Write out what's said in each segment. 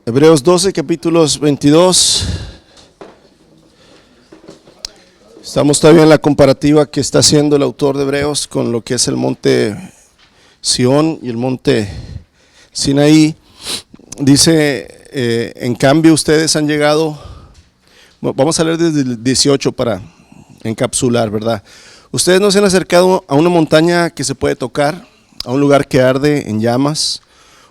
Hebreos 12, capítulos 22. Estamos todavía en la comparativa que está haciendo el autor de Hebreos con lo que es el monte Sión y el monte Sinaí. Dice, en cambio ustedes han llegado, vamos a leer desde el 18 para encapsular, ¿verdad? Ustedes no se han acercado a una montaña que se puede tocar, a un lugar que arde en llamas,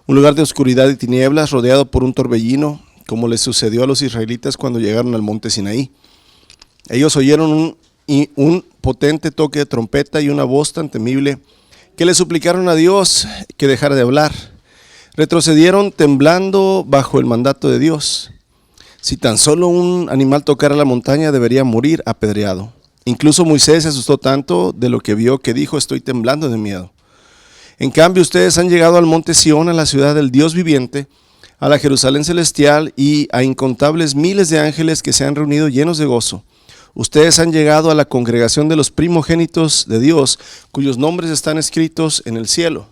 un lugar de oscuridad y tinieblas rodeado por un torbellino, como les sucedió a los israelitas cuando llegaron al monte Sinaí. Ellos oyeron un potente toque de trompeta y una voz tan temible que le suplicaron a Dios que dejara de hablar. Retrocedieron temblando bajo el mandato de Dios. Si tan solo un animal tocara la montaña, debería morir apedreado. Incluso Moisés se asustó tanto de lo que vio que dijo: estoy temblando de miedo. En cambio, ustedes han llegado al monte Sión, a la ciudad del Dios viviente, a la Jerusalén celestial y a incontables miles de ángeles que se han reunido llenos de gozo. Ustedes han llegado a la congregación de los primogénitos de Dios, cuyos nombres están escritos en el cielo.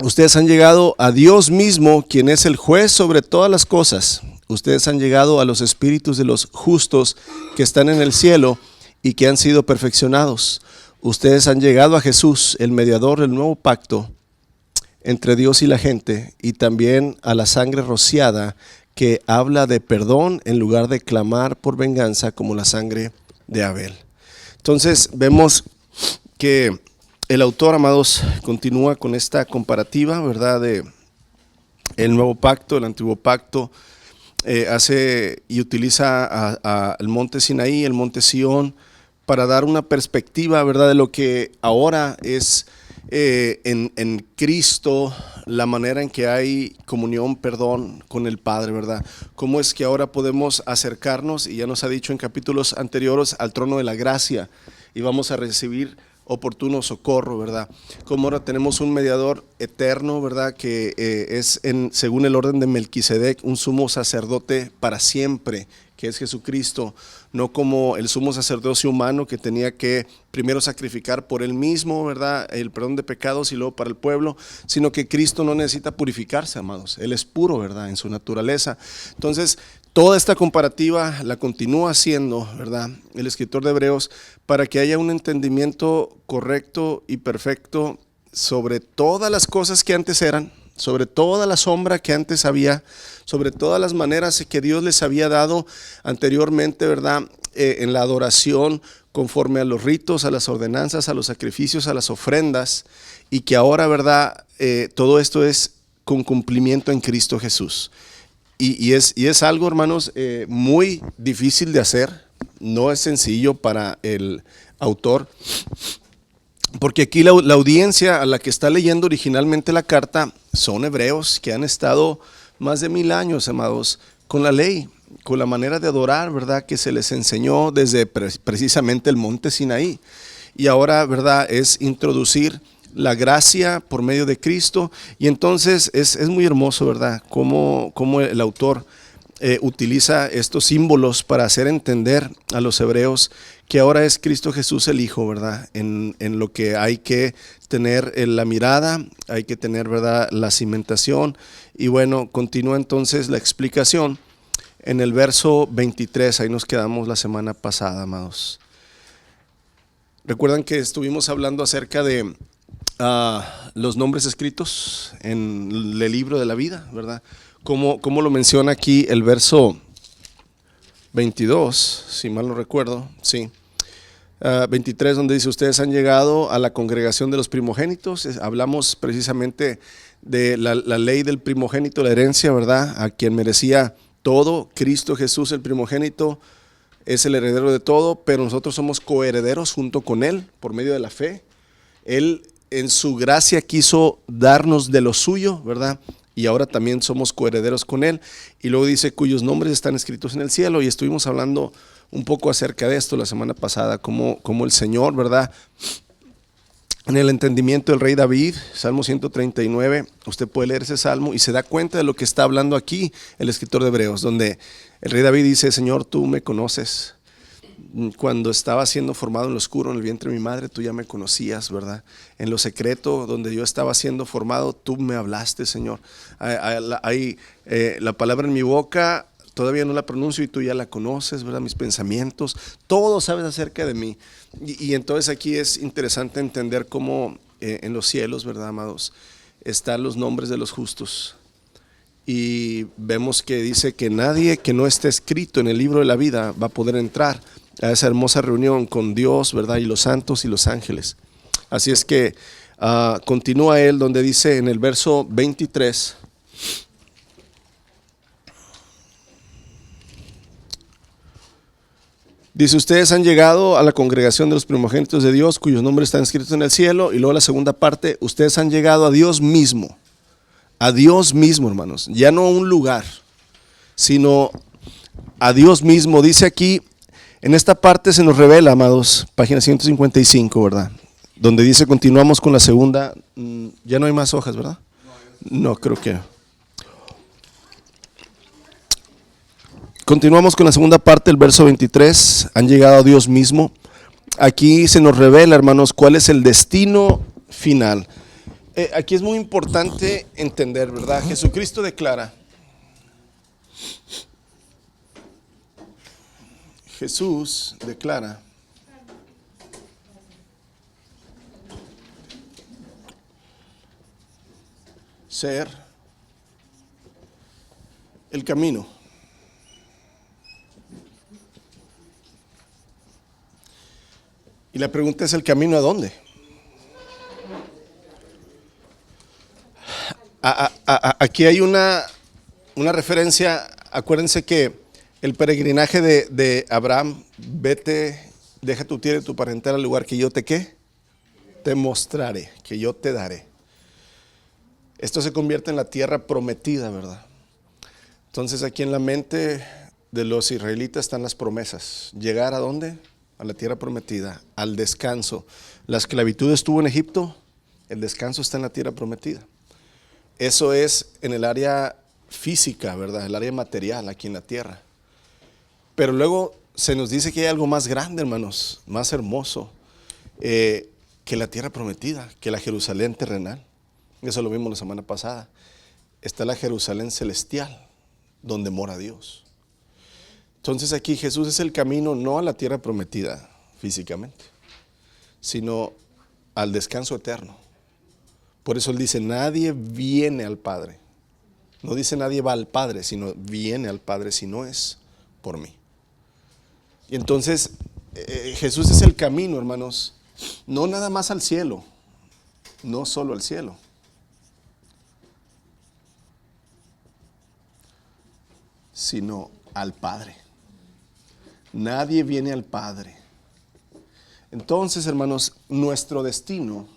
Ustedes han llegado a Dios mismo, quien es el juez sobre todas las cosas. Ustedes han llegado a los espíritus de los justos que están en el cielo y que han sido perfeccionados. Ustedes han llegado a Jesús, el mediador del nuevo pacto entre Dios y la gente, y también a la sangre rociada que habla de perdón en lugar de clamar por venganza como la sangre de Abel. Entonces vemos que el autor, amados, continúa con esta comparativa, ¿verdad?, de el nuevo pacto, el antiguo pacto. Hace y utiliza el monte Sinaí, el monte Sión, para dar una perspectiva, ¿verdad?, de lo que ahora es en Cristo, la manera en que hay comunión, perdón con el Padre, ¿verdad? Cómo es que ahora podemos acercarnos, y ya nos ha dicho en capítulos anteriores, al trono de la gracia, y vamos a recibir oportuno socorro, ¿verdad? Como ahora tenemos un mediador eterno, ¿verdad?, que es según el orden de Melquisedec, un sumo sacerdote para siempre, que es Jesucristo, no como el sumo sacerdocio humano que tenía que primero sacrificar por él mismo, ¿verdad?, el perdón de pecados y luego para el pueblo, sino que Cristo no necesita purificarse, amados, él es puro, ¿verdad?, en su naturaleza. Entonces, toda esta comparativa la continúa haciendo, ¿verdad?, el escritor de Hebreos, para que haya un entendimiento correcto y perfecto sobre todas las cosas que antes eran, sobre toda la sombra que antes había, sobre todas las maneras que Dios les había dado anteriormente, ¿verdad?, en la adoración conforme a los ritos, a las ordenanzas, a los sacrificios, a las ofrendas, y que ahora, ¿verdad?, todo esto es con cumplimiento en Cristo Jesús. Y es algo, hermanos, muy difícil de hacer, no es sencillo para el autor, porque aquí la audiencia a la que está leyendo originalmente la carta son hebreos que han estado más de 1000 años, amados, con la ley, con la manera de adorar, ¿verdad?, que se les enseñó desde precisamente el monte Sinaí. Y ahora, ¿verdad?, es introducir la gracia por medio de Cristo. Y entonces es muy hermoso, ¿verdad?, cómo el autor utiliza estos símbolos para hacer entender a los hebreos que ahora es Cristo Jesús el Hijo, ¿verdad?, en lo que hay que tener en la mirada, hay que tener, ¿verdad?, la cimentación. Y bueno, continúa entonces la explicación en el verso 23, ahí nos quedamos la semana pasada, amados. Recuerdan que estuvimos hablando acerca de los nombres escritos en el libro de la vida, ¿verdad? Como lo menciona aquí el verso 22, si mal no recuerdo, sí. 23, donde dice: ustedes han llegado a la congregación de los primogénitos. Hablamos precisamente de la ley del primogénito, la herencia, ¿verdad?, a quien merecía todo. Cristo Jesús, el primogénito, es el heredero de todo, pero nosotros somos coherederos junto con Él por medio de la fe. Él en su gracia quiso darnos de lo suyo, ¿verdad?, y ahora también somos coherederos con Él. Y luego dice: cuyos nombres están escritos en el cielo. Y estuvimos hablando un poco acerca de esto la semana pasada, como el Señor, ¿verdad?, en el entendimiento del rey David, Salmo 139, usted puede leer ese salmo y se da cuenta de lo que está hablando aquí el escritor de Hebreos, donde el rey David dice: Señor, tú me conoces, cuando estaba siendo formado en lo oscuro en el vientre de mi madre, tú ya me conocías, ¿verdad? En lo secreto, donde yo estaba siendo formado, tú me hablaste, Señor. Hay la palabra en mi boca, todavía no la pronuncio y tú ya la conoces, ¿verdad? Mis pensamientos, todo sabes acerca de mí. Y entonces aquí es interesante entender cómo en los cielos, ¿verdad, amados? Están los nombres de los justos. Y vemos que dice que nadie que no esté escrito en el libro de la vida va a poder entrar a esa hermosa reunión con Dios, ¿verdad? Y los santos y los ángeles. Así es que continúa él donde dice en el verso 23. Dice, ustedes han llegado a la congregación de los primogénitos de Dios, cuyos nombres están escritos en el cielo. Y luego la segunda parte, ustedes han llegado a Dios mismo. A Dios mismo, hermanos. Ya no a un lugar, sino a Dios mismo. Dice aquí, en esta parte se nos revela, amados, página 155, ¿verdad? Donde dice, continuamos con la segunda. Ya no hay más hojas, ¿verdad? No, creo que continuamos con la segunda parte, el verso 23. Han llegado a Dios mismo. Aquí se nos revela, hermanos, cuál es el destino final. Aquí es muy importante entender, ¿verdad? Jesucristo declara. Jesús declara. Ser el camino. Y la pregunta es, ¿el camino a dónde? Aquí hay una referencia. Acuérdense que el peregrinaje de Abraham, vete, deja tu tierra y tu parentela al lugar que yo te ¿qué? Te mostraré, que yo te daré. Esto se convierte en la tierra prometida, ¿verdad? Entonces aquí en la mente de los israelitas están las promesas. ¿Llegar a dónde? A la tierra prometida, al descanso. La esclavitud estuvo en Egipto, el descanso está en la tierra prometida. Eso es en el área física, ¿verdad? El área material aquí en la tierra. Pero luego se nos dice que hay algo más grande, hermanos, más hermoso que la tierra prometida, que la Jerusalén terrenal. Eso lo vimos la semana pasada. Está la Jerusalén celestial, donde mora Dios. Entonces aquí Jesús es el camino no a la tierra prometida físicamente, sino al descanso eterno. Por eso él dice, nadie viene al Padre. No dice nadie va al Padre, sino viene al Padre si no es por mí. Y entonces Jesús es el camino, hermanos, no nada más al cielo, no solo al cielo, sino al Padre. Nadie viene al Padre. Entonces, hermanos, nuestro destino,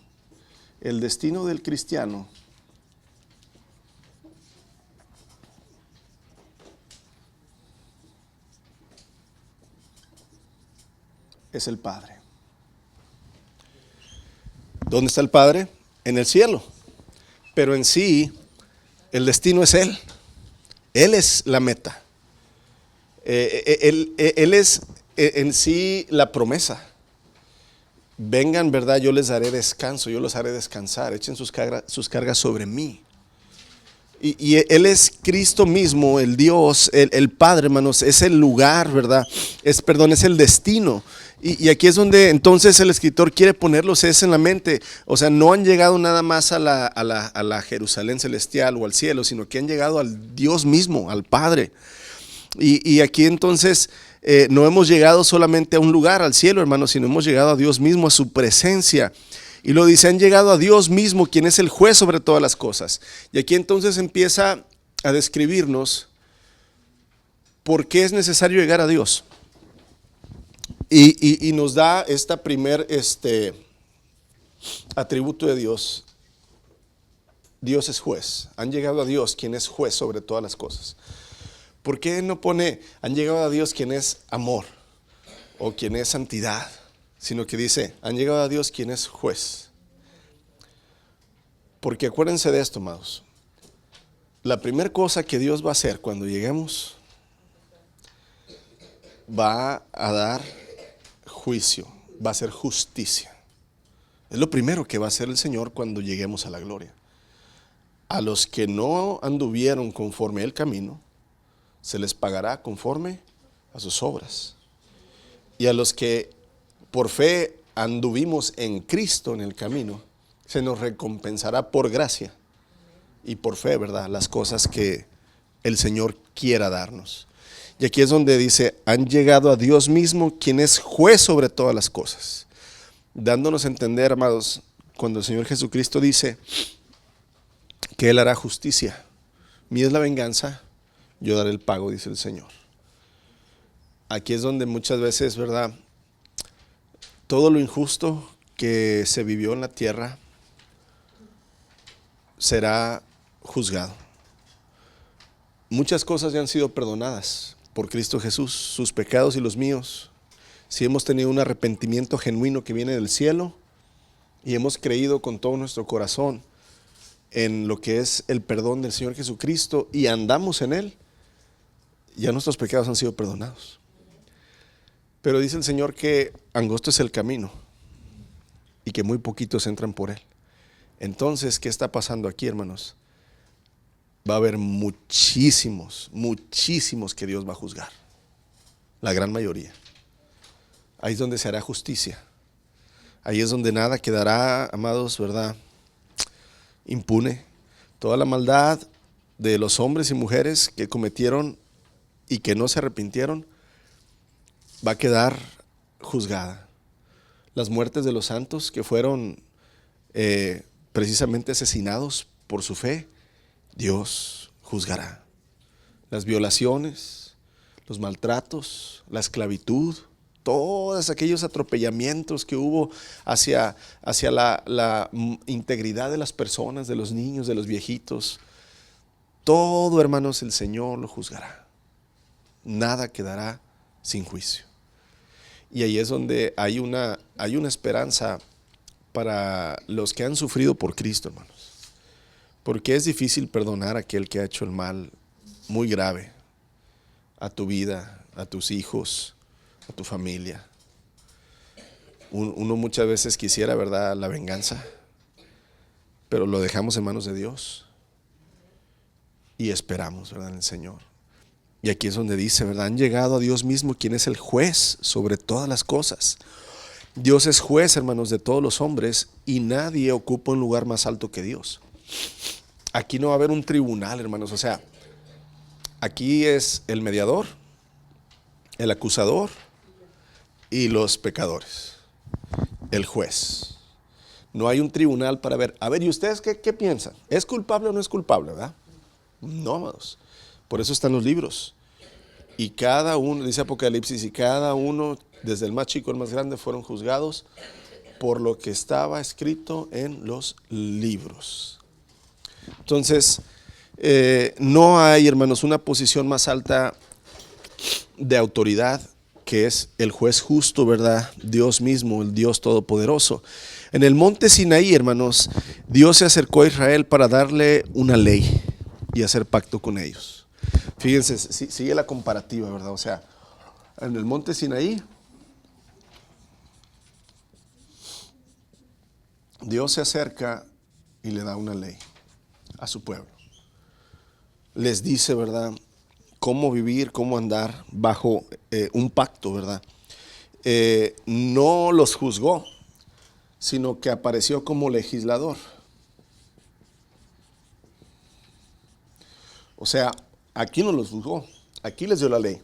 el destino del cristiano, es el Padre. ¿Dónde está el Padre? En el cielo. Pero en sí, el destino es Él. Él es la meta. Él es en sí la promesa. Vengan, ¿verdad? Yo les daré descanso, yo los haré descansar. Echen sus cargas sobre mí. Y Él es Cristo mismo, el Dios, el Padre, hermanos. Es el lugar, ¿verdad? Es el destino. Y aquí es donde entonces el escritor quiere ponerlos en la mente. O sea, no han llegado nada más a la Jerusalén celestial o al cielo, sino que han llegado al Dios mismo, al Padre. Y aquí entonces no hemos llegado solamente a un lugar, al cielo, hermanos, sino hemos llegado a Dios mismo, a su presencia. Y lo dice, han llegado a Dios mismo, quien es el juez sobre todas las cosas. Y aquí entonces empieza a describirnos por qué es necesario llegar a Dios. Y nos da esta primer atributo de Dios. Dios es juez. Han llegado a Dios, quien es juez sobre todas las cosas. ¿Por qué no pone, han llegado a Dios quien es amor o quien es santidad? Sino que dice, han llegado a Dios quien es juez. Porque acuérdense de esto, amados. La primera cosa que Dios va a hacer cuando lleguemos, va a dar juicio, va a ser justicia. Es lo primero que va a hacer el Señor cuando lleguemos a la gloria. A los que no anduvieron conforme el camino, se les pagará conforme a sus obras. Y a los que por fe anduvimos en Cristo en el camino, se nos recompensará por gracia y por fe, ¿verdad? Las cosas que el Señor quiera darnos. Y aquí es donde dice, han llegado a Dios mismo, quien es juez sobre todas las cosas. Dándonos a entender, amados, cuando el Señor Jesucristo dice que Él hará justicia. Mía es la venganza, yo daré el pago, dice el Señor. Aquí es donde muchas veces, ¿verdad? Todo lo injusto que se vivió en la tierra será juzgado. Muchas cosas ya han sido perdonadas por Cristo Jesús, sus pecados y los míos. Si hemos tenido un arrepentimiento genuino que viene del cielo y hemos creído con todo nuestro corazón en lo que es el perdón del Señor Jesucristo y andamos en Él, ya nuestros pecados han sido perdonados. Pero dice el Señor que angosto es el camino y que muy poquitos entran por Él. Entonces, ¿qué está pasando aquí, hermanos? Va a haber muchísimos que Dios va a juzgar. La gran mayoría. Ahí es donde se hará justicia. Ahí es donde nada quedará, amados, ¿verdad? Impune. Toda la maldad de los hombres y mujeres que cometieron y que no se arrepintieron va a quedar juzgada. Las muertes de los santos que fueron precisamente asesinados por su fe, Dios juzgará. Las violaciones, los maltratos, la esclavitud, todos aquellos atropellamientos que hubo hacia la integridad de las personas, de los niños, de los viejitos, todo, hermanos, el Señor lo juzgará. Nada quedará sin juicio. Y ahí es donde hay una esperanza para los que han sufrido por Cristo, hermanos. Porque es difícil perdonar a aquel que ha hecho el mal muy grave a tu vida, a tus hijos, a tu familia. Uno muchas veces quisiera, ¿verdad?, la venganza, pero lo dejamos en manos de Dios y esperamos, ¿verdad?, en el Señor. Y aquí es donde dice, ¿verdad?, han llegado a Dios mismo, quien es el juez sobre todas las cosas. Dios es juez, hermanos, de todos los hombres y nadie ocupa un lugar más alto que Dios. Aquí no va a haber un tribunal, hermanos, o sea, aquí es el mediador, el acusador y los pecadores, el juez. No hay un tribunal para ver, a ver, ¿y ustedes qué piensan? ¿Es culpable o no es culpable, verdad? No, amados. Por eso están los libros. Y cada uno, dice Apocalipsis, y cada uno, desde el más chico al más grande, fueron juzgados por lo que estaba escrito en los libros. Entonces, no hay, hermanos, una posición más alta de autoridad que es el juez justo, ¿verdad? Dios mismo, el Dios todopoderoso. En el monte Sinaí, hermanos, Dios se acercó a Israel para darle una ley y hacer pacto con ellos. Fíjense, sigue la comparativa, ¿verdad? O sea, en el monte Sinaí, Dios se acerca y le da una ley a su pueblo. Les dice, ¿verdad?, cómo vivir, cómo andar bajo un pacto, ¿verdad? No los juzgó, sino que apareció como legislador. O sea, aquí no los juzgó, aquí les dio la ley.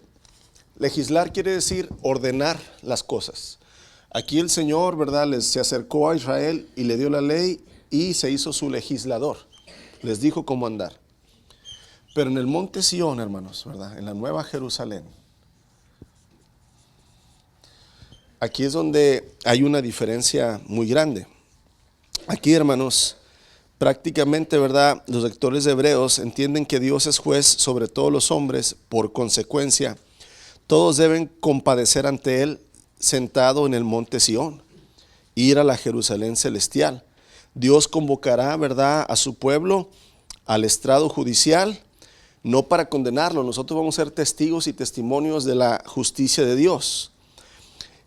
Legislar quiere decir ordenar las cosas. Aquí el Señor, ¿verdad?, se acercó a Israel y le dio la ley y se hizo su legislador. Les dijo cómo andar. Pero en el monte Sión, hermanos, ¿verdad?, en la Nueva Jerusalén, aquí es donde hay una diferencia muy grande. Aquí, hermanos, prácticamente, ¿verdad?, los lectores de Hebreos entienden que Dios es juez sobre todos los hombres. Por consecuencia, todos deben compadecer ante Él sentado en el monte Sión, ir a la Jerusalén celestial. Dios convocará, ¿verdad?, a su pueblo al estrado judicial, no para condenarlo. Nosotros vamos a ser testigos y testimonios de la justicia de Dios.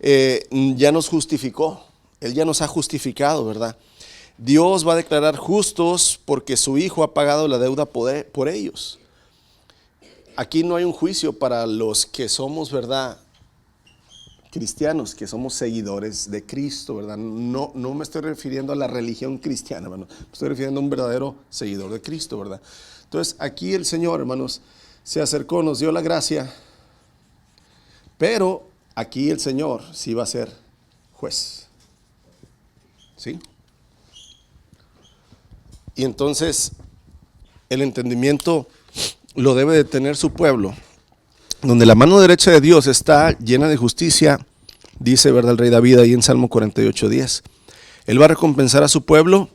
ya nos justificó, Él ya nos ha justificado, ¿verdad? Dios va a declarar justos porque su Hijo ha pagado la deuda por ellos. Aquí no hay un juicio para los que somos, ¿verdad?, cristianos, que somos seguidores de Cristo, ¿verdad? No me estoy refiriendo a la religión cristiana, hermano. Me estoy refiriendo a un verdadero seguidor de Cristo, ¿verdad? Entonces, aquí el Señor, hermanos, se acercó, nos dio la gracia, pero aquí el Señor sí va a ser juez. ¿Sí? Y entonces, el entendimiento lo debe de tener su pueblo, donde la mano derecha de Dios está llena de justicia, dice, ¿verdad?, el rey David ahí en Salmo 48:10. Él va a recompensar a su pueblo,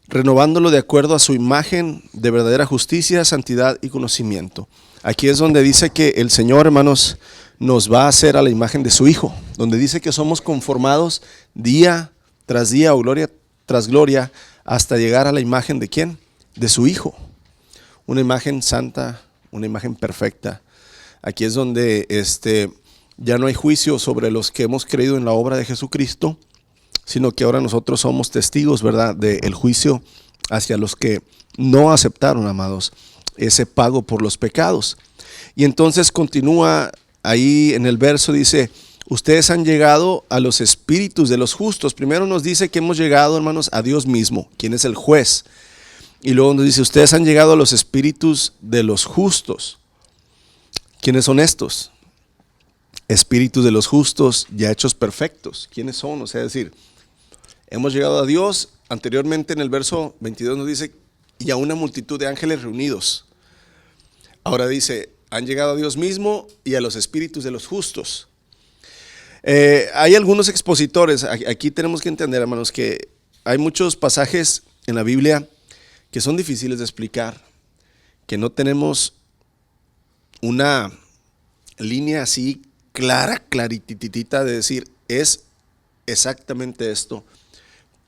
renovándolo de acuerdo a su imagen de verdadera justicia, santidad y conocimiento. Aquí es donde dice que el Señor, hermanos, nos va a hacer a la imagen de su Hijo, donde dice que somos conformados día tras día o gloria tras gloria hasta llegar a la imagen de ¿quién? De su Hijo. Una imagen santa, una imagen perfecta. Aquí es donde ya no hay juicio sobre los que hemos creído en la obra de Jesucristo, sino que ahora nosotros somos testigos, ¿verdad?, del juicio hacia los que no aceptaron, amados, ese pago por los pecados. Y entonces continúa ahí en el verso, dice, ustedes han llegado a los espíritus de los justos. Primero nos dice que hemos llegado, hermanos, a Dios mismo, quien es el juez. Y luego nos dice, ustedes han llegado a los espíritus de los justos. ¿Quiénes son estos? Espíritus de los justos ya hechos perfectos. ¿Quiénes son? O sea, es decir, hemos llegado a Dios. Anteriormente en el verso 22 nos dice, y a una multitud de ángeles reunidos. Ahora dice, han llegado a Dios mismo y a los espíritus de los justos. Hay algunos expositores, aquí tenemos que entender, hermanos, que hay muchos pasajes en la Biblia que son difíciles de explicar, que no tenemos una línea así clara, clarititita de decir, es exactamente esto.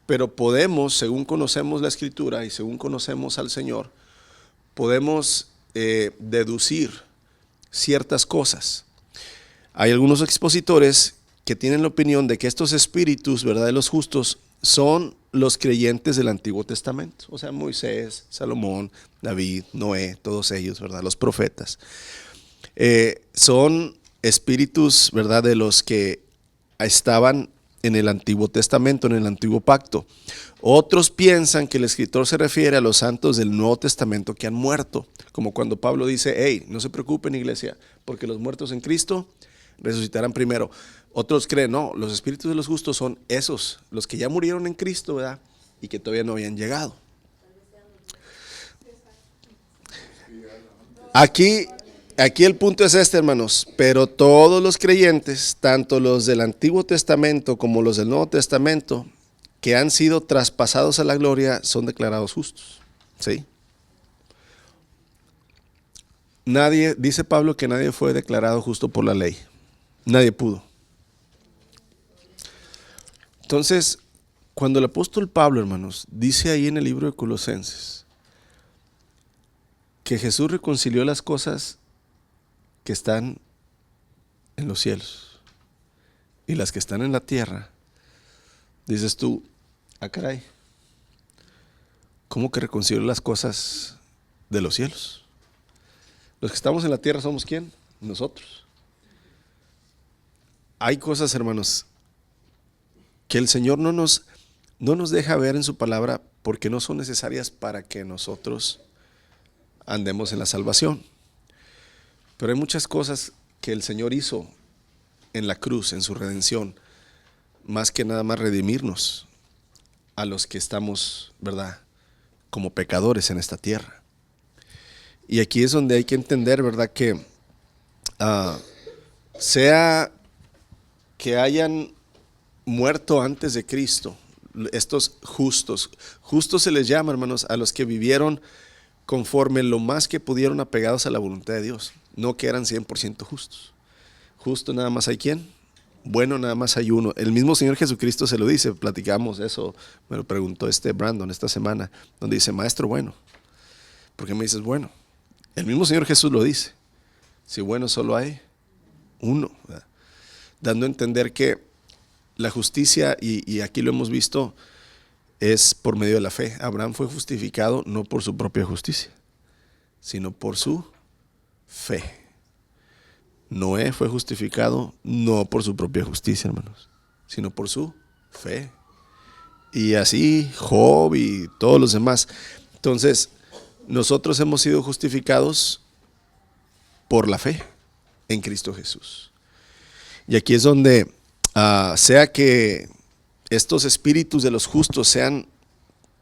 Pero podemos, según conocemos la Escritura y según conocemos al Señor, podemos deducir ciertas cosas. Hay algunos expositores que tienen la opinión de que estos espíritus, ¿verdad?, de los justos son los creyentes del Antiguo Testamento. O sea, Moisés, Salomón, David, Noé, todos ellos, ¿verdad?, los profetas. Son espíritus, ¿verdad?, de los que estaban en el Antiguo Testamento, en el Antiguo Pacto. Otros piensan que el escritor se refiere a los santos del Nuevo Testamento que han muerto, como cuando Pablo dice, hey, no se preocupen, iglesia, porque los muertos en Cristo resucitarán primero. Otros creen, no, los espíritus de los justos son esos, los que ya murieron en Cristo, ¿verdad?, y que todavía no habían llegado. Aquí el punto es este, hermanos, pero todos los creyentes, tanto los del Antiguo Testamento como los del Nuevo Testamento, que han sido traspasados a la gloria, son declarados justos. ¿Sí? Nadie, dice Pablo que nadie fue declarado justo por la ley. Nadie pudo. Entonces, cuando el apóstol Pablo, hermanos, dice ahí en el libro de Colosenses que Jesús reconcilió las cosas que están en los cielos y las que están en la tierra, dices tú, ah, caray, ¿cómo que reconcilió las cosas de los cielos? Los que estamos en la tierra somos ¿quién? Nosotros. Hay cosas, hermanos, que el Señor no nos deja ver en su palabra porque no son necesarias para que nosotros andemos en la salvación. Pero hay muchas cosas que el Señor hizo en la cruz, en su redención, más que nada más redimirnos a los que estamos, ¿verdad?, como pecadores en esta tierra. Y aquí es donde hay que entender, ¿verdad?, que sea que hayan muerto antes de Cristo, estos justos se les llama, hermanos, a los que vivieron conforme lo más que pudieron apegados a la voluntad de Dios, no que eran 100% justos. Justo nada más hay ¿quién? Bueno, nada más hay uno. El mismo Señor Jesucristo se lo dice, platicamos eso, me lo preguntó Brandon esta semana, donde dice, maestro bueno, ¿por qué me dices bueno? El mismo Señor Jesús lo dice, si bueno solo hay uno, ¿verdad? dando a entender que la justicia, y aquí lo hemos visto, es por medio de la fe. Abraham fue justificado no por su propia justicia, sino por su fe. Noé fue justificado no por su propia justicia, hermanos, sino por su fe. Y así Job y todos los demás. Entonces, nosotros hemos sido justificados por la fe en Cristo Jesús. Y aquí es donde, sea que estos espíritus de los justos sean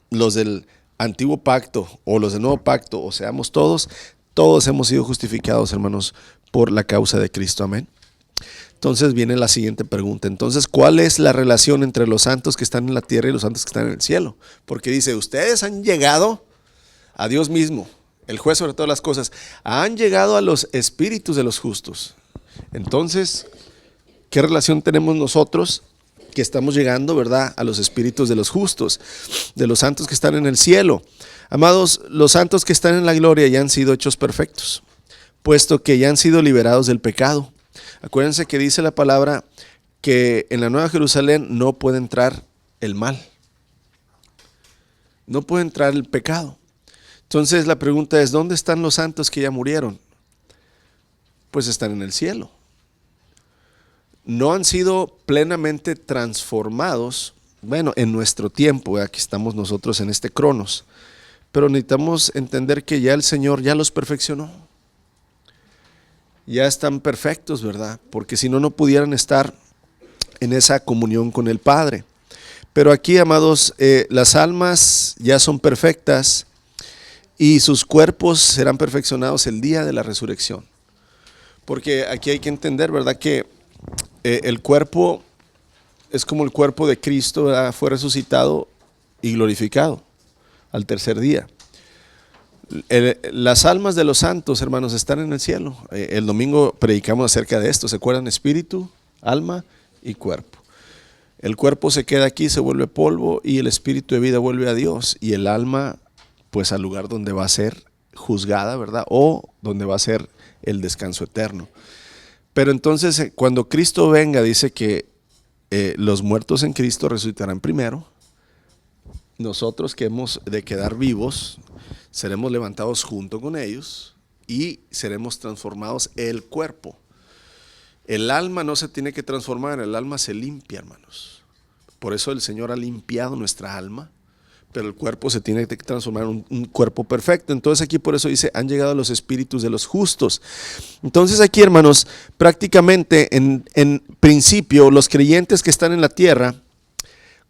los del antiguo pacto o los del nuevo pacto, o seamos todos hemos sido justificados, hermanos, por la causa de Cristo. Amén. Entonces viene la siguiente pregunta. Entonces, ¿cuál es la relación entre los santos que están en la tierra y los santos que están en el cielo? Porque dice, ustedes han llegado a Dios mismo, el juez sobre todas las cosas, han llegado a los espíritus de los justos. Entonces, ¿qué relación tenemos nosotros que estamos llegando, verdad, a los espíritus de los justos, de los santos que están en el cielo? Amados, los santos que están en la gloria ya han sido hechos perfectos, puesto que ya han sido liberados del pecado. Acuérdense que dice la palabra que en la Nueva Jerusalén no puede entrar el mal, no puede entrar el pecado. Entonces la pregunta es, ¿dónde están los santos que ya murieron? Pues están en el cielo. No han sido plenamente transformados, bueno, en nuestro tiempo, aquí estamos nosotros en este Cronos, pero necesitamos entender que ya el Señor ya los perfeccionó. Ya están perfectos, ¿verdad? Porque si no, no pudieran estar en esa comunión con el Padre. Pero aquí, amados, las almas ya son perfectas y sus cuerpos serán perfeccionados el día de la resurrección. Porque aquí hay que entender, ¿verdad? Que el cuerpo es como el cuerpo de Cristo, ¿verdad? Fue resucitado y glorificado al tercer día. Las almas de los santos, hermanos, están en el cielo. El domingo predicamos acerca de esto, ¿se acuerdan? Espíritu, alma y cuerpo. El cuerpo se queda aquí, se vuelve polvo, y el espíritu de vida vuelve a Dios, y el alma pues al lugar donde va a ser juzgada, ¿verdad? O donde va a ser el descanso eterno. Pero entonces cuando Cristo venga, dice que los muertos en Cristo resucitarán primero. Nosotros que hemos de quedar vivos seremos levantados junto con ellos y seremos transformados el cuerpo. El alma no se tiene que transformar, el alma se limpia, hermanos. Por eso el Señor ha limpiado nuestra alma, pero el cuerpo se tiene que transformar en un cuerpo perfecto. Entonces aquí por eso dice, han llegado los espíritus de los justos. Entonces aquí, hermanos, prácticamente en principio los creyentes que están en la tierra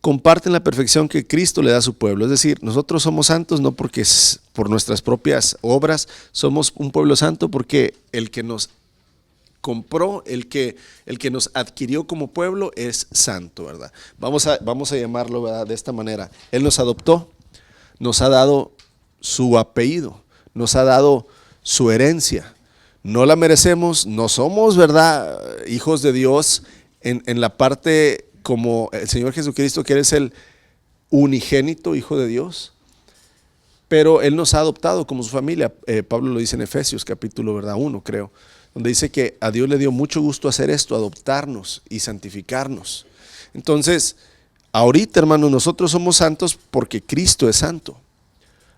comparten la perfección que Cristo le da a su pueblo. Es decir, nosotros somos santos no porque por nuestras propias obras, somos un pueblo santo porque el que nos compró, el que nos adquirió como pueblo es santo, ¿verdad? Vamos a llamarlo, ¿verdad?, de esta manera. Él nos adoptó, nos ha dado su apellido, nos ha dado su herencia. No la merecemos, no somos, ¿verdad?, hijos de Dios en la parte como el Señor Jesucristo, que eres el unigénito Hijo de Dios, pero Él nos ha adoptado como su familia. Pablo lo dice en Efesios capítulo 1, creo, donde dice que a Dios le dio mucho gusto hacer esto, adoptarnos y santificarnos. Entonces, ahorita, hermanos, nosotros somos santos porque Cristo es santo.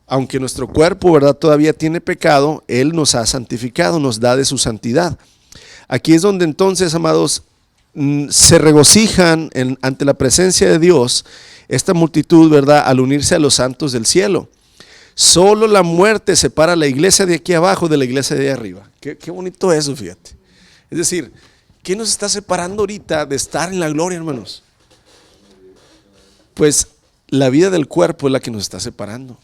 Aunque nuestro cuerpo, ¿verdad?, todavía tiene pecado, Él nos ha santificado, nos da de su santidad. Aquí es donde entonces, amados, se regocijan ante la presencia de Dios esta multitud, ¿verdad?, al unirse a los santos del cielo. Solo la muerte separa a la iglesia de aquí abajo de la iglesia de ahí arriba. Qué bonito eso, fíjate. Es decir, ¿qué nos está separando ahorita de estar en la gloria, hermanos? Pues la vida del cuerpo es la que nos está separando.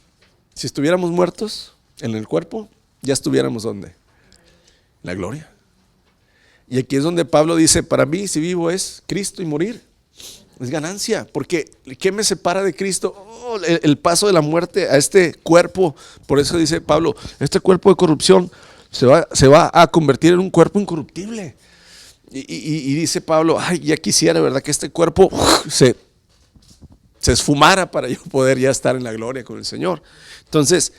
Si estuviéramos muertos en el cuerpo, ya estuviéramos ¿dónde? En la gloria. Y aquí es donde Pablo dice, para mí si vivo es Cristo y morir es ganancia, porque ¿qué me separa de Cristo? Oh, el paso de la muerte a este cuerpo. Por eso dice Pablo, este cuerpo de corrupción se va a convertir en un cuerpo incorruptible. Y dice Pablo, ay, ya quisiera, ¿verdad?, que este cuerpo se esfumara para yo poder ya estar en la gloria con el Señor. Entonces,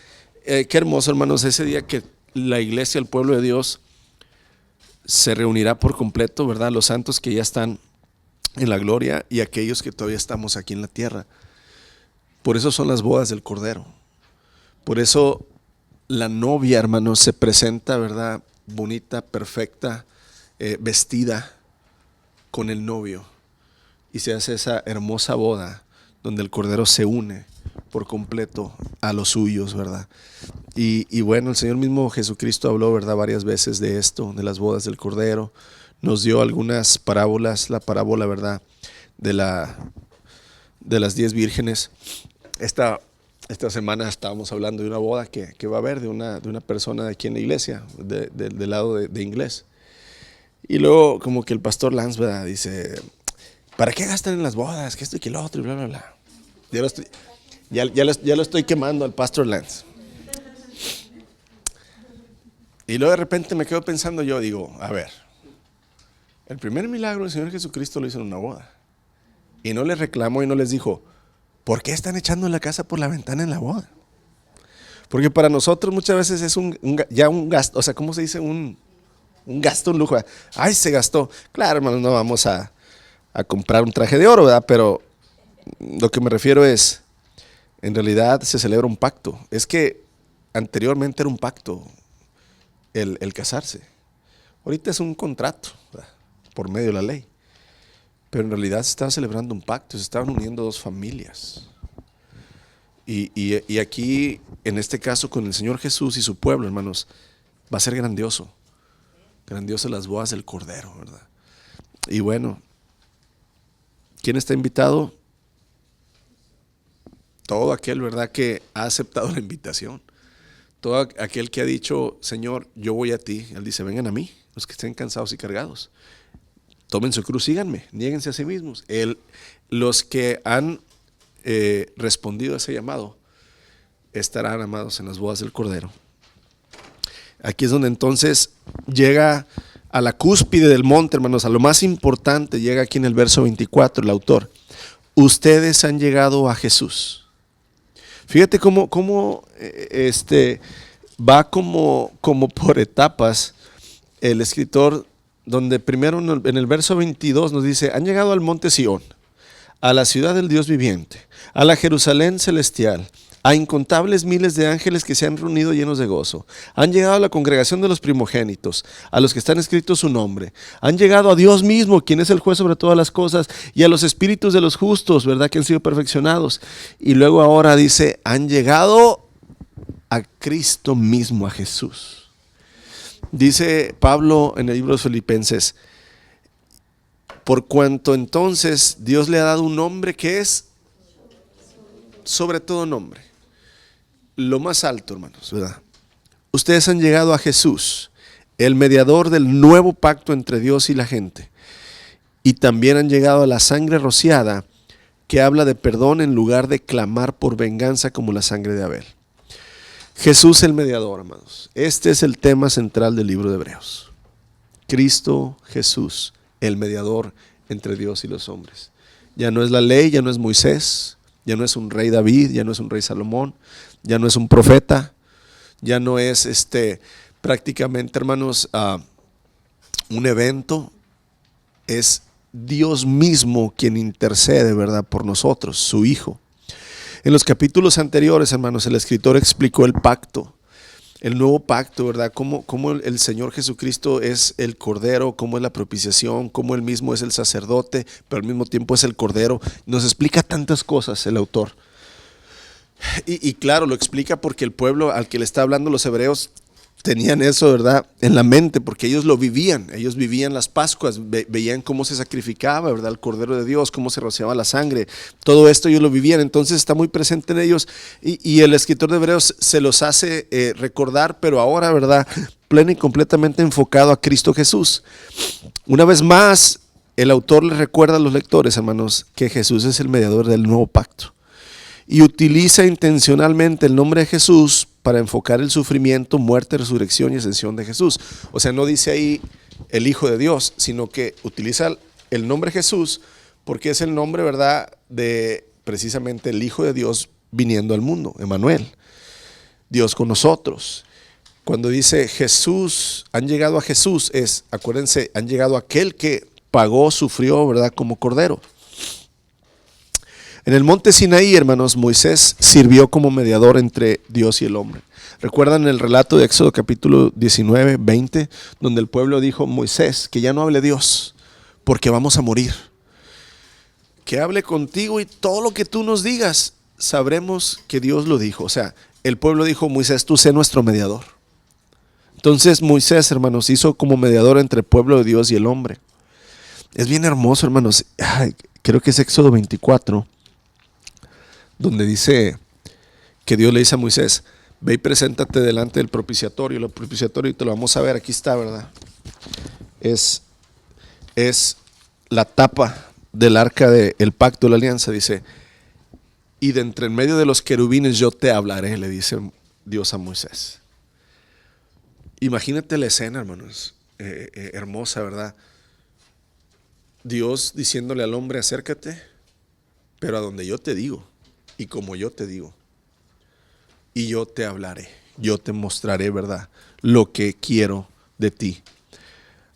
qué hermoso, hermanos, ese día que la iglesia, el pueblo de Dios, se reunirá por completo, ¿verdad? Los santos que ya están en la gloria y aquellos que todavía estamos aquí en la tierra. Por eso son las bodas del Cordero. Por eso la novia, hermanos, se presenta, ¿verdad? Bonita, perfecta, vestida con el novio. Y se hace esa hermosa boda donde el Cordero se une por completo a los suyos, ¿verdad? Y bueno, el Señor mismo Jesucristo habló, ¿verdad? Varias veces de esto, de las bodas del Cordero. Nos dio algunas parábolas, la parábola, ¿verdad? De las 10 vírgenes. Esta semana estábamos hablando de una boda que va a haber de una persona aquí en la iglesia, del lado de inglés. Y luego como que el pastor Lance, ¿verdad? Dice, ¿para qué gastan en las bodas? Que esto y que lo otro y bla, bla, bla. Ya lo estoy quemando al pastor Lance. Y luego de repente me quedo pensando yo, digo, a ver, el primer milagro del Señor Jesucristo lo hizo en una boda. Y no les reclamó y no les dijo, ¿por qué están echando la casa por la ventana en la boda? Porque para nosotros muchas veces es ya un gasto, o sea, ¿cómo se dice? Un gasto, un lujo. Ay, se gastó. Claro, hermanos, no vamos a comprar un traje de oro, ¿verdad? Pero lo que me refiero es, en realidad se celebra un pacto. Es que anteriormente era un pacto el casarse. Ahorita es un contrato, ¿verdad? Por medio de la ley. Pero en realidad se estaba celebrando un pacto, se estaban uniendo dos familias. Y aquí, en este caso, con el Señor Jesús y su pueblo, hermanos, va a ser grandioso. Grandiosas las bodas del Cordero, ¿verdad? Y bueno, ¿quién está invitado? Todo aquel, ¿verdad?, que ha aceptado la invitación. Todo aquel que ha dicho, Señor, yo voy a ti. Él dice, vengan a mí, los que estén cansados y cargados. Tomen su cruz, síganme, niéguense a sí mismos. Los que han respondido a ese llamado estarán amados en las bodas del Cordero. Aquí es donde entonces llega a la cúspide del monte, hermanos, a lo más importante. Llega aquí en el verso 24 el autor. Ustedes han llegado a Jesús. Fíjate cómo va como por etapas el escritor, donde primero en el verso 22 nos dice, han llegado al monte Sión, a la ciudad del Dios viviente, a la Jerusalén celestial, a incontables miles de ángeles que se han reunido llenos de gozo. Han llegado a la congregación de los primogénitos, a los que están escritos su nombre. Han llegado a Dios mismo, quien es el juez sobre todas las cosas, y a los espíritus de los justos, ¿verdad?, que han sido perfeccionados. Y luego ahora dice, han llegado a Cristo mismo, a Jesús. Dice Pablo en el libro de los Filipenses, por cuanto entonces Dios le ha dado un nombre que es sobre todo nombre, lo más alto, hermanos, ¿verdad? Ustedes han llegado a Jesús, el mediador del nuevo pacto entre Dios y la gente, y también han llegado a la sangre rociada que habla de perdón en lugar de clamar por venganza como la sangre de Abel. Jesús el mediador, hermanos. Este es el tema central del libro de Hebreos. Cristo Jesús, el mediador entre Dios y los hombres. Ya no es la ley, ya no es Moisés, ya no es un rey David, ya no es un rey Salomón, ya no es un profeta, ya no es prácticamente, hermanos, un evento. Es Dios mismo quien intercede, ¿verdad?, por nosotros, su Hijo. En los capítulos anteriores, hermanos, el escritor explicó el pacto, el nuevo pacto, ¿verdad? Cómo el Señor Jesucristo es el Cordero, cómo es la propiciación, cómo Él mismo es el sacerdote, pero al mismo tiempo es el Cordero. Nos explica tantas cosas el autor. Y claro, lo explica porque el pueblo al que le está hablando, los hebreos, tenían eso, ¿verdad?, en la mente, porque ellos lo vivían. Ellos vivían las Pascuas, veían cómo se sacrificaba, ¿verdad?, el Cordero de Dios, cómo se rociaba la sangre. Todo esto ellos lo vivían, entonces está muy presente en ellos. Y el escritor de Hebreos se los hace recordar, pero ahora, ¿verdad?, pleno y completamente enfocado a Cristo Jesús. Una vez más, el autor les recuerda a los lectores, hermanos, que Jesús es el mediador del nuevo pacto. Y utiliza intencionalmente el nombre de Jesús para enfocar el sufrimiento, muerte, resurrección y ascensión de Jesús. O sea, no dice ahí el Hijo de Dios, sino que utiliza el nombre Jesús porque es el nombre, ¿verdad?, de precisamente el Hijo de Dios viniendo al mundo, Emmanuel, Dios con nosotros. Cuando dice Jesús, han llegado a Jesús, acuérdense, han llegado a aquel que pagó, sufrió, ¿verdad? Como cordero. En el monte Sinaí, hermanos, Moisés sirvió como mediador entre Dios y el hombre. ¿Recuerdan el relato de Éxodo capítulo 19, 20? Donde el pueblo dijo, Moisés, que ya no hable Dios, porque vamos a morir. Que hable contigo y todo lo que tú nos digas, sabremos que Dios lo dijo. O sea, el pueblo dijo, Moisés, tú sé nuestro mediador. Entonces Moisés, hermanos, hizo como mediador entre el pueblo de Dios y el hombre. Es bien hermoso, hermanos. Creo que es Éxodo 24, donde dice que Dios le dice a Moisés, ve y preséntate delante del propiciatorio. El propiciatorio, te lo vamos a ver, aquí está, ¿verdad? Es la tapa del arca del pacto de la alianza, dice, y de entre en medio de los querubines yo te hablaré, le dice Dios a Moisés. Imagínate la escena, hermanos, hermosa, ¿verdad? Dios diciéndole al hombre, acércate, pero a donde yo te digo, y como yo te digo, y yo te hablaré, yo te mostraré, ¿verdad?, lo que quiero de ti.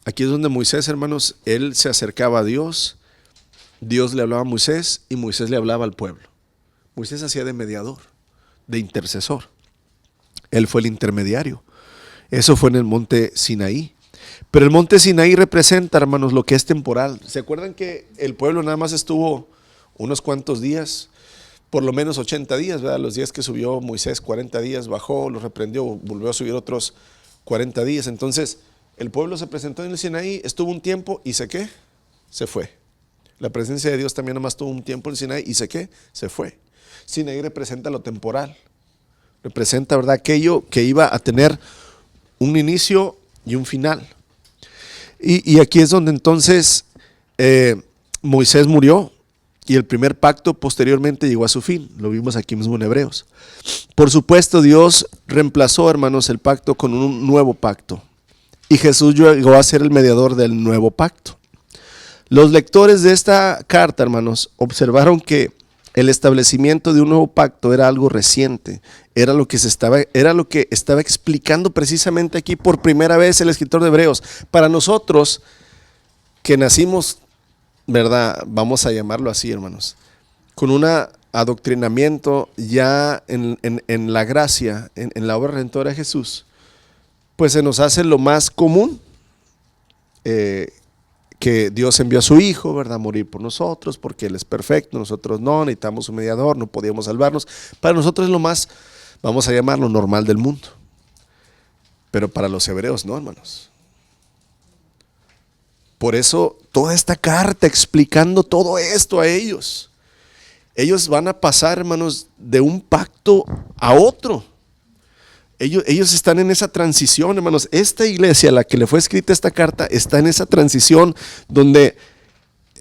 Aquí es donde Moisés, hermanos, él se acercaba a Dios, Dios le hablaba a Moisés y Moisés le hablaba al pueblo. Moisés hacía de mediador, de intercesor. Él fue el intermediario. Eso fue en el monte Sinaí. Pero el monte Sinaí representa, hermanos, lo que es temporal. ¿Se acuerdan que el pueblo nada más estuvo unos cuantos días? Por lo menos 80 días, ¿verdad? Los días que subió Moisés, 40 días, bajó, los reprendió, volvió a subir otros 40 días. Entonces, el pueblo se presentó en el Sinaí, estuvo un tiempo y ¿qué? Se fue. La presencia de Dios también nada más estuvo un tiempo en el Sinaí y ¿qué? Se fue. Sinaí representa lo temporal. Representa, ¿verdad?, aquello que iba a tener un inicio y un final. Y aquí es donde entonces Moisés murió y el primer pacto posteriormente llegó a su fin. Lo vimos aquí mismo en Hebreos. Por supuesto, Dios reemplazó, hermanos, el pacto con un nuevo pacto. Y Jesús llegó a ser el mediador del nuevo pacto. Los lectores de esta carta, hermanos, observaron que el establecimiento de un nuevo pacto era algo reciente, era lo que estaba explicando precisamente aquí por primera vez el escritor de Hebreos. Para nosotros que nacimos, ¿verdad?, vamos a llamarlo así, hermanos, con un adoctrinamiento ya en la gracia, en la obra redentora de Jesús, pues se nos hace lo más común, que Dios envió a su Hijo, ¿verdad?, a morir por nosotros, porque Él es perfecto, nosotros no, necesitamos un mediador, no podíamos salvarnos. Para nosotros es lo más, vamos a llamarlo, normal del mundo. Pero para los hebreos no, hermanos. Por eso toda esta carta explicando todo esto a ellos. Ellos van a pasar, hermanos, de un pacto a otro. Ellos están en esa transición, hermanos. Esta iglesia a la que le fue escrita esta carta está en esa transición donde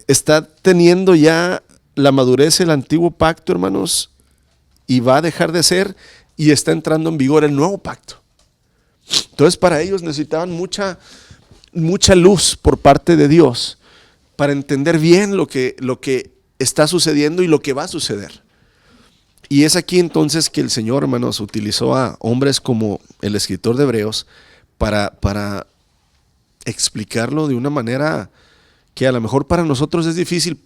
está teniendo ya la madurez el antiguo pacto, hermanos, y va a dejar de ser y está entrando en vigor el nuevo pacto. Entonces para ellos necesitaban mucha luz por parte de Dios para entender bien lo que está sucediendo y lo que va a suceder. Y es aquí entonces que el Señor, hermanos, utilizó a hombres como el escritor de Hebreos para explicarlo de una manera que a lo mejor para nosotros es difícil,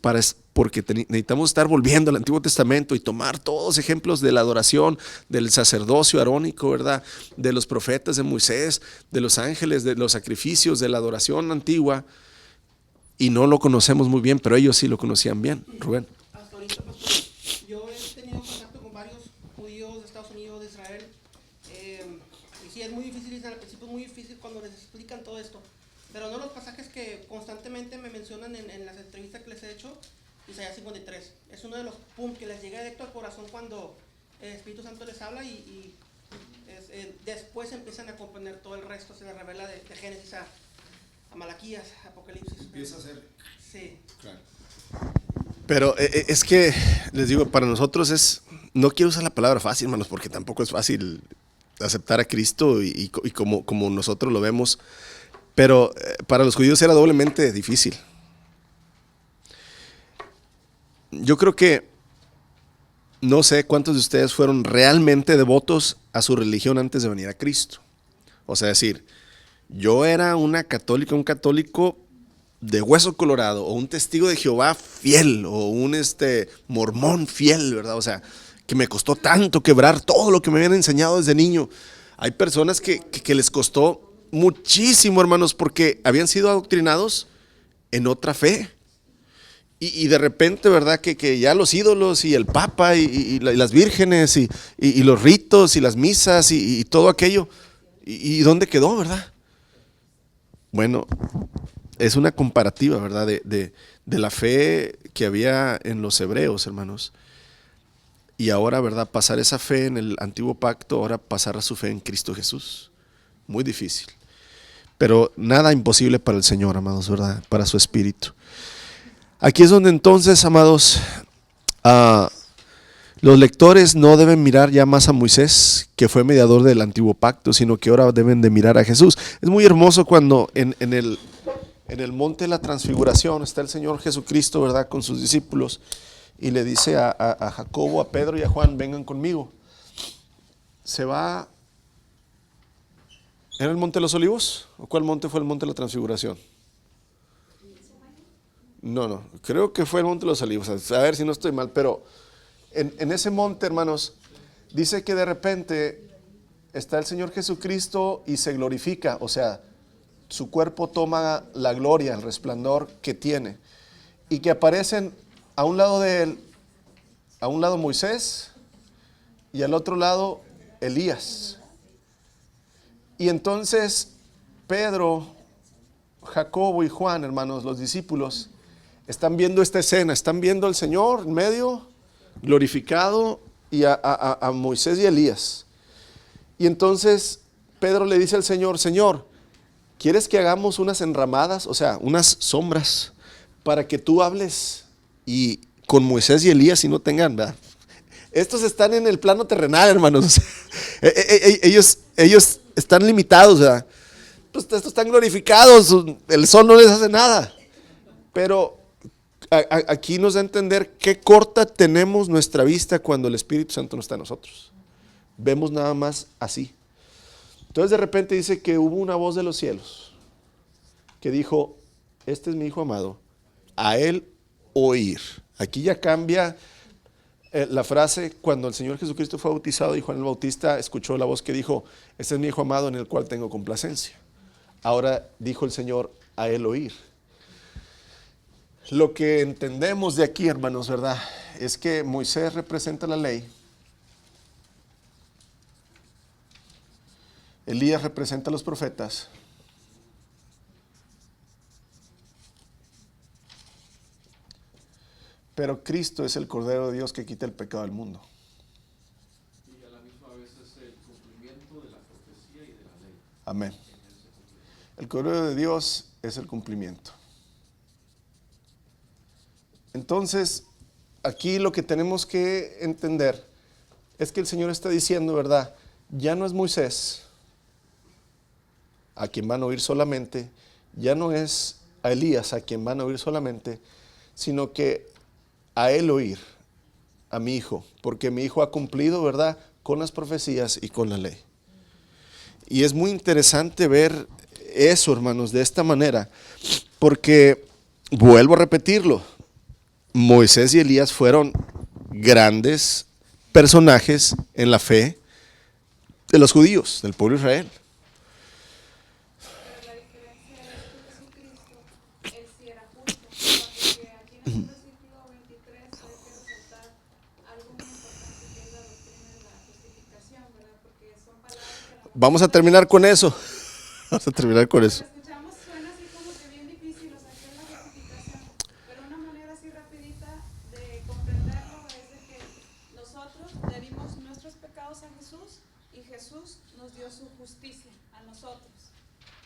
porque necesitamos estar volviendo al Antiguo Testamento y tomar todos ejemplos de la adoración, del sacerdocio arónico, ¿verdad?, de los profetas de Moisés, de los ángeles, de los sacrificios, de la adoración antigua, y no lo conocemos muy bien, pero ellos sí lo conocían bien. Rubén. Hasta ahorita, pastor, yo he tenido contacto con varios judíos de Estados Unidos, de Israel, y sí, es muy difícil, al principio es muy difícil cuando les explican todo esto, pero uno de los pasajes que constantemente me mencionan en las entrevistas que les he hecho, Isaías 53, es uno de los puntos que les llega directo al corazón cuando el Espíritu Santo les habla y después empiezan a comprender todo el resto, se les revela de Génesis a Malaquías, Apocalipsis. Empieza a ser. Sí. Claro. Pero es que, les digo, para nosotros no quiero usar la palabra fácil, hermanos, porque tampoco es fácil aceptar a Cristo y como nosotros lo vemos, pero para los judíos era doblemente difícil. Yo creo que, no sé cuántos de ustedes fueron realmente devotos a su religión antes de venir a Cristo. O sea, decir, yo era un católico de hueso colorado, o un testigo de Jehová fiel, o un mormón fiel, ¿verdad? O sea, que me costó tanto quebrar todo lo que me habían enseñado desde niño. Hay personas que les costó muchísimo, hermanos, porque habían sido adoctrinados en otra fe. Y de repente, ¿verdad? Que ya los ídolos y el Papa y las vírgenes y los ritos y las misas y todo aquello. ¿Y dónde quedó, verdad? Bueno, es una comparativa, ¿verdad? De la fe que había en los hebreos, hermanos. Y ahora, ¿verdad? Pasar esa fe en el antiguo pacto, ahora pasar a su fe en Cristo Jesús. Muy difícil. Pero nada imposible para el Señor, amados, ¿verdad? Para su espíritu. Aquí es donde entonces, amados, los lectores no deben mirar ya más a Moisés, que fue mediador del antiguo pacto, sino que ahora deben de mirar a Jesús. Es muy hermoso cuando en el monte de la transfiguración está el Señor Jesucristo, ¿verdad? Con sus discípulos, y le dice a Jacobo, a Pedro y a Juan, vengan conmigo. Se va. ¿Era el monte de los olivos? ¿O cuál monte fue el monte de la transfiguración? No, creo que fue el monte de los olivos, a ver si no estoy mal, pero en ese monte, hermanos, dice que de repente está el Señor Jesucristo y se glorifica, o sea, su cuerpo toma la gloria, el resplandor que tiene, y que aparecen a un lado de él, a un lado Moisés y al otro lado Elías. Y entonces Pedro, Jacobo y Juan, hermanos, los discípulos, están viendo esta escena, están viendo al Señor en medio, glorificado, y a Moisés y Elías. Y entonces Pedro le dice al Señor, Señor, ¿quieres que hagamos unas enramadas, o sea, unas sombras, para que tú hables y con Moisés y Elías y no tengan, ¿verdad? Estos están en el plano terrenal, hermanos. Ellos están limitados, ¿verdad? Pues estos están glorificados, el sol no les hace nada. Pero aquí nos da a entender qué corta tenemos nuestra vista cuando el Espíritu Santo no está en nosotros. Vemos nada más así. Entonces de repente dice que hubo una voz de los cielos que dijo, este es mi Hijo amado, a él oír. Aquí ya cambia la frase, cuando el Señor Jesucristo fue bautizado y Juan el Bautista escuchó la voz que dijo, este es mi Hijo amado en el cual tengo complacencia. Ahora dijo el Señor, a él oír. Lo que entendemos de aquí, hermanos, ¿verdad? Es que Moisés representa la ley, Elías representa a los profetas, pero Cristo es el Cordero de Dios que quita el pecado del mundo. Y a la misma vez es el cumplimiento de la profecía y de la ley. Amén. El Cordero de Dios es el cumplimiento. Entonces, aquí lo que tenemos que entender es que el Señor está diciendo, ¿verdad? Ya no es Moisés a quien van a oír solamente, ya no es a Elías a quien van a oír solamente, sino que a él oír, a mi Hijo, porque mi Hijo ha cumplido, ¿verdad?, con las profecías y con la ley. Y es muy interesante ver eso, hermanos, de esta manera, porque, vuelvo a repetirlo, Moisés y Elías fueron grandes personajes en la fe de los judíos, del pueblo de Israel. Pero la diferencia es que Jesucristo, él sí era justo, porque aquí en el versículo 23 hay que resaltar algo muy importante que es la doctrina de la justificación, ¿verdad? Porque son palabras que a lo mejor Vamos a terminar con eso. Vamos a terminar con eso. cuando escuchamos suena así como que bien difícil, o sea, ¿qué es la justificación? Pero una manera así rapidita de comprenderlo es de que nosotros le dimos nuestros pecados a Jesús y Jesús nos dio su justicia a nosotros.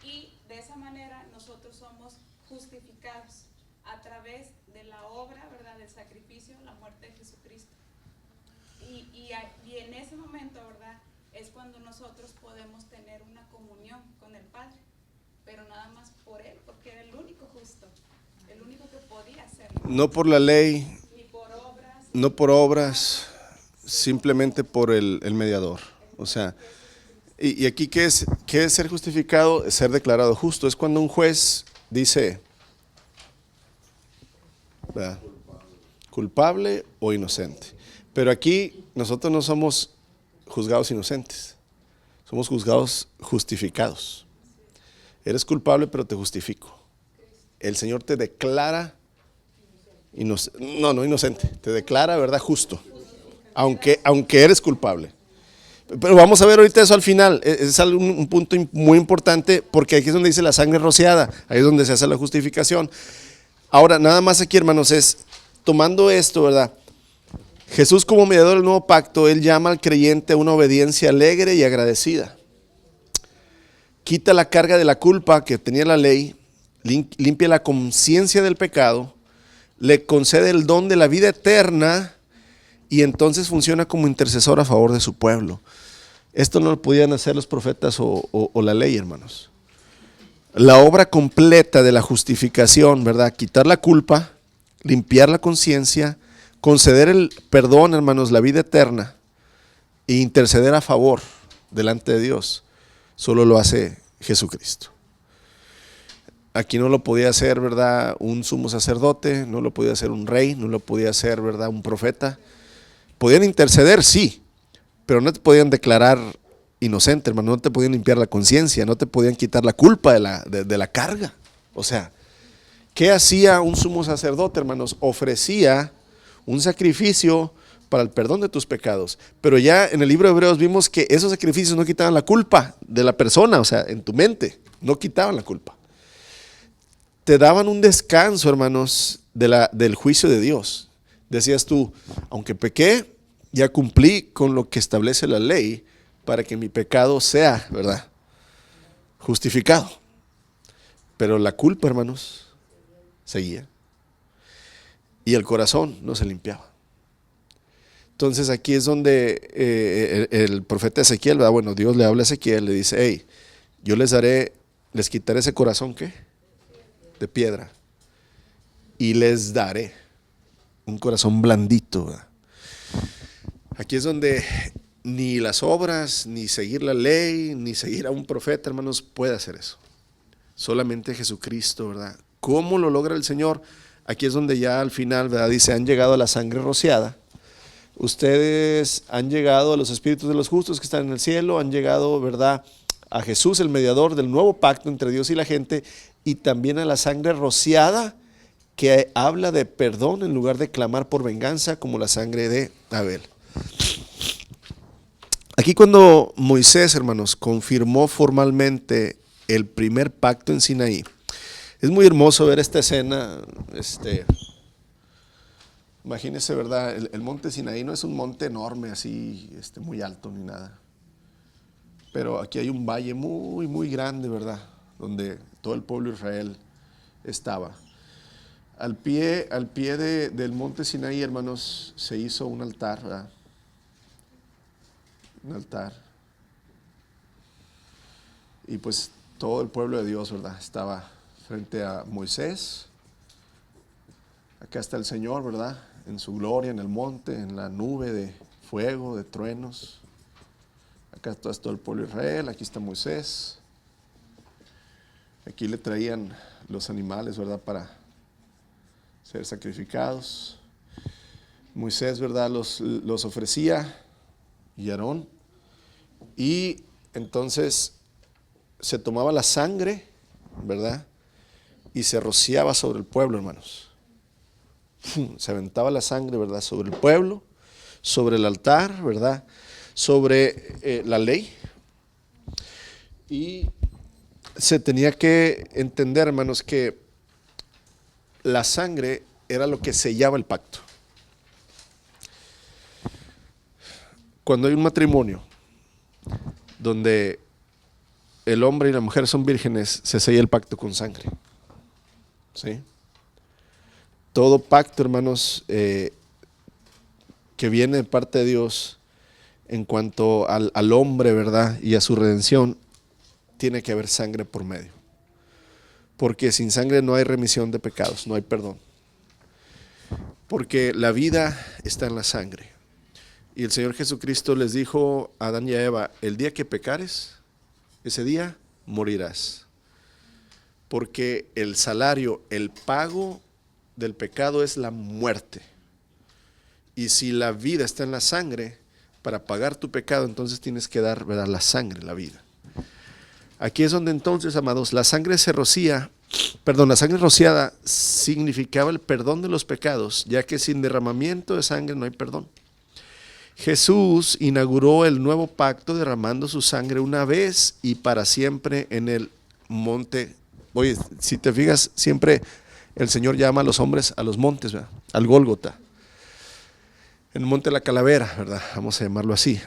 Y de esa manera nosotros somos justificados a través de la obra, ¿verdad?, del sacrificio, la muerte de Jesucristo. Y en ese momento, ¿verdad?, es cuando nosotros podemos tener una comunión con el Padre, pero nada más por Él, porque era el único justo, el único que podía hacerlo. No por la ley, Ni por obras, no por obras, simplemente por el mediador. O sea, Y aquí, ¿qué es ser justificado? Es ser declarado justo. Es cuando un juez dice, ¿verdad?, culpable o inocente. Pero aquí nosotros no somos juzgados inocentes, somos juzgados justificados. Eres culpable, pero te justifico. El Señor te declara no inocente, te declara, ¿verdad?, justo, aunque eres culpable. Pero vamos a ver ahorita eso al final. Es un punto muy importante, porque aquí es donde dice la sangre rociada, ahí es donde se hace la justificación. Ahora, nada más aquí, hermanos, es tomando esto, ¿verdad? Jesús, como mediador del nuevo pacto, Él llama al creyente a una obediencia alegre y agradecida. Quita la carga de la culpa que tenía la ley, limpia la conciencia del pecado, le concede el don de la vida eterna y entonces funciona como intercesor a favor de su pueblo. Esto no lo podían hacer los profetas o la ley, hermanos. La obra completa de la justificación, ¿verdad? Quitar la culpa, limpiar la conciencia, conceder el perdón, hermanos, la vida eterna e interceder a favor delante de Dios, solo lo hace Jesucristo. Aquí no lo podía hacer, ¿verdad?, un sumo sacerdote, no lo podía hacer un rey, no lo podía hacer, ¿verdad?, un profeta. Podían interceder, sí, pero no te podían declarar inocente, hermano, no te podían limpiar la conciencia, no te podían quitar la culpa de la carga. O sea, ¿qué hacía un sumo sacerdote, hermanos? Ofrecía un sacrificio para el perdón de tus pecados. Pero ya en el libro de Hebreos vimos que esos sacrificios no quitaban la culpa de la persona, o sea, en tu mente, no quitaban la culpa. Te daban un descanso, hermanos, del juicio de Dios. Decías tú, aunque pequé, ya cumplí con lo que establece la ley para que mi pecado sea, ¿verdad?, justificado. Pero la culpa, hermanos, seguía. Y el corazón no se limpiaba. Entonces aquí es donde el profeta Ezequiel, ¿verdad?, bueno, Dios le habla a Ezequiel, le dice, hey, yo les quitaré ese corazón, ¿qué?, de piedra, y les daré un corazón blandito, ¿verdad? Aquí es donde ni las obras, ni seguir la ley, ni seguir a un profeta, hermanos, puede hacer eso. Solamente Jesucristo, ¿verdad? ¿Cómo lo logra el Señor? Aquí es donde ya al final, ¿verdad?, dice, han llegado a la sangre rociada. Ustedes han llegado a los espíritus de los justos que están en el cielo, han llegado, ¿verdad?, a Jesús, el mediador del nuevo pacto entre Dios y la gente, y también a la sangre rociada, que habla de perdón en lugar de clamar por venganza, como la sangre de Abel. Aquí cuando Moisés, hermanos, confirmó formalmente el primer pacto en Sinaí, es muy hermoso ver esta escena. Imagínense, ¿verdad? El monte Sinaí no es un monte enorme, así, muy alto ni nada. Pero aquí hay un valle muy, muy grande, ¿verdad?, donde todo el pueblo de Israel estaba. Al pie del monte Sinaí, hermanos, se hizo un altar, ¿verdad? Un altar. Y pues todo el pueblo de Dios, ¿verdad?, estaba frente a Moisés. Acá está el Señor, ¿verdad?, en su gloria, en el monte, en la nube de fuego, de truenos. Acá está todo el pueblo de Israel, aquí está Moisés. Aquí le traían los animales, ¿verdad?, para ser sacrificados. Moisés, ¿verdad?, los ofrecía, y Aarón. Y entonces se tomaba la sangre, ¿verdad?, y se rociaba sobre el pueblo, hermanos. Se aventaba la sangre, ¿verdad?, sobre el pueblo, sobre el altar, ¿verdad?, sobre la ley. Y se tenía que entender, hermanos, que la sangre era lo que sellaba el pacto. Cuando hay un matrimonio donde el hombre y la mujer son vírgenes, se sella el pacto con sangre. ¿Sí? Todo pacto, hermanos, que viene de parte de Dios en cuanto al hombre, ¿verdad?, y a su redención, tiene que haber sangre por medio. Porque sin sangre no hay remisión de pecados, no hay perdón. Porque la vida está en la sangre. Y el Señor Jesucristo les dijo a Adán y a Eva, el día que pecares, ese día morirás. Porque el salario, el pago del pecado es la muerte. Y si la vida está en la sangre, para pagar tu pecado, entonces tienes que dar, ¿verdad?, la sangre, la vida. Aquí es donde entonces, amados, la sangre rociada significaba el perdón de los pecados, ya que sin derramamiento de sangre no hay perdón. Jesús inauguró el nuevo pacto derramando su sangre una vez y para siempre en el monte. Oye, si te fijas, siempre el Señor llama a los hombres a los montes, ¿verdad?, al Gólgota, en el monte de la calavera, ¿verdad?, vamos a llamarlo así.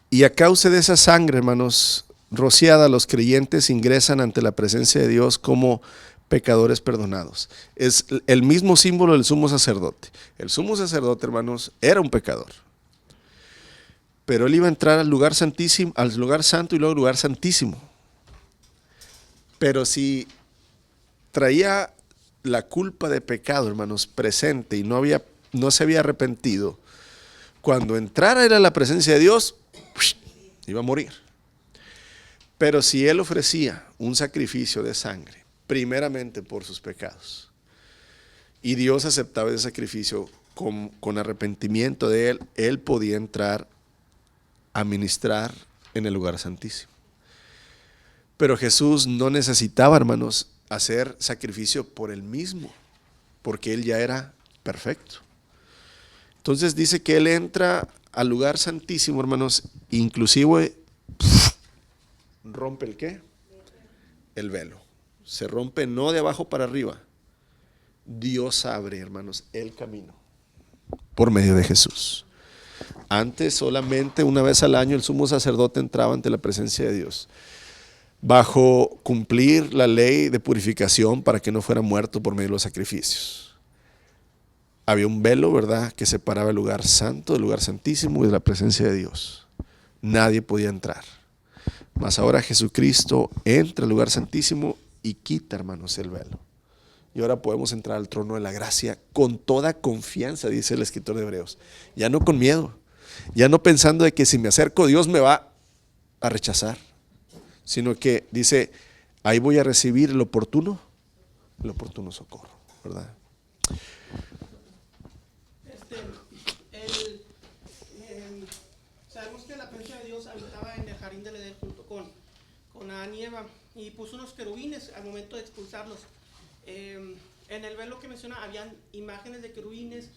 Y a causa de esa sangre, hermanos, rociada, los creyentes ingresan ante la presencia de Dios como pecadores perdonados. Es el mismo símbolo del sumo sacerdote. El sumo sacerdote, hermanos, era un pecador. Pero él iba a entrar al lugar santísimo, al lugar santo y luego al lugar santísimo. Pero si traía la culpa de pecado, hermanos, presente y no se había arrepentido, cuando entrara él a la presencia de Dios, iba a morir. Pero si él ofrecía un sacrificio de sangre, primeramente por sus pecados, y Dios aceptaba ese sacrificio con arrepentimiento de él, él podía entrar a ministrar en el lugar santísimo. Pero Jesús no necesitaba, hermanos, hacer sacrificio por él mismo, porque él ya era perfecto. Entonces dice que él entra al lugar santísimo, hermanos, inclusive rompe el ¿qué? El velo. Se rompe no de abajo para arriba. Dios abre, hermanos, el camino por medio de Jesús. Antes solamente una vez al año el sumo sacerdote entraba ante la presencia de Dios, bajo cumplir la ley de purificación para que no fuera muerto por medio de los sacrificios. Había un velo, ¿verdad?, que separaba el lugar santo del lugar santísimo y de la presencia de Dios. Nadie podía entrar. Mas ahora Jesucristo entra al lugar santísimo y quita, hermanos, el velo. Y ahora podemos entrar al trono de la gracia con toda confianza, dice el escritor de Hebreos. Ya no con miedo, ya no pensando de que si me acerco Dios me va a rechazar, sino que dice, ahí voy a recibir el oportuno socorro, ¿verdad? Sabemos que la presencia de Dios habitaba en el jardín del Edén junto con Adán y Eva, y puso unos querubines al momento de expulsarlos. En el velo que menciona habían imágenes de querubines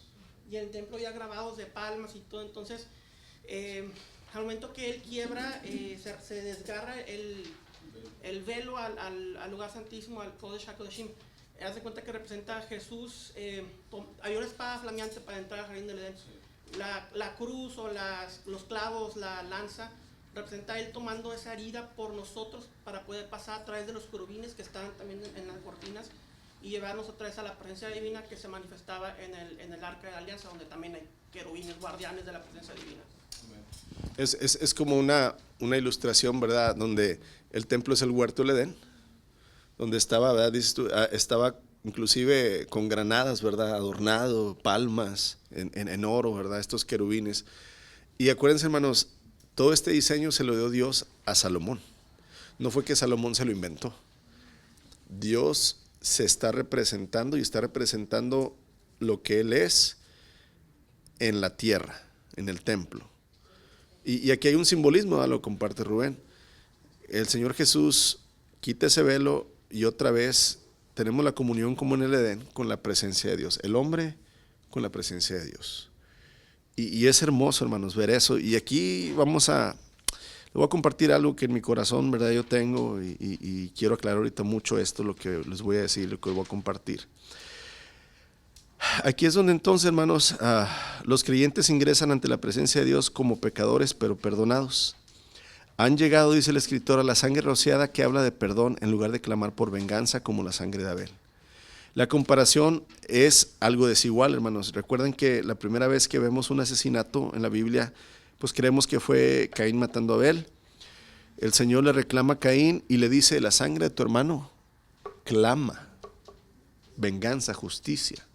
y en el templo había grabados de palmas y todo. Entonces al momento que él quiebra, se desgarra el velo al lugar santísimo, al Kodesh HaKodeshim. Haz de cuenta que representa a Jesús. Había una espada flameante para entrar al jardín del Edén. La cruz o los clavos, la lanza, representa a él tomando esa herida por nosotros para poder pasar a través de los querubines que estaban también en las cortinas y llevarnos otra vez a la presencia divina que se manifestaba en el arca de la alianza, donde también hay querubines, guardianes de la presencia divina. Es como una ilustración, ¿verdad?, donde el templo es el huerto del Edén, donde estaba, ¿verdad?, dices tú, estaba inclusive con granadas, ¿verdad?, adornado, palmas en oro, ¿verdad?, estos querubines. Y acuérdense, hermanos, todo este diseño se lo dio Dios a Salomón. No fue que Salomón se lo inventó. Dios se está representando y está representando lo que Él es en la tierra, en el templo. Y aquí hay un simbolismo, ¿verdad?, lo comparte Rubén. El Señor Jesús quita ese velo y otra vez tenemos la comunión como en el Edén con la presencia de Dios. El hombre con la presencia de Dios. Y es hermoso, hermanos, ver eso. Y aquí le voy a compartir algo que en mi corazón, ¿verdad?, yo tengo y quiero aclarar ahorita mucho esto, lo que les voy a decir, lo que voy a compartir. Aquí es donde entonces, hermanos, los creyentes ingresan ante la presencia de Dios como pecadores, pero perdonados. Han llegado, dice el escritor, a la sangre rociada que habla de perdón en lugar de clamar por venganza como la sangre de Abel. La comparación es algo desigual, hermanos. Recuerden que la primera vez que vemos un asesinato en la Biblia, pues creemos que fue Caín matando a Abel. El Señor le reclama a Caín y le dice, la sangre de tu hermano clama venganza, justicia.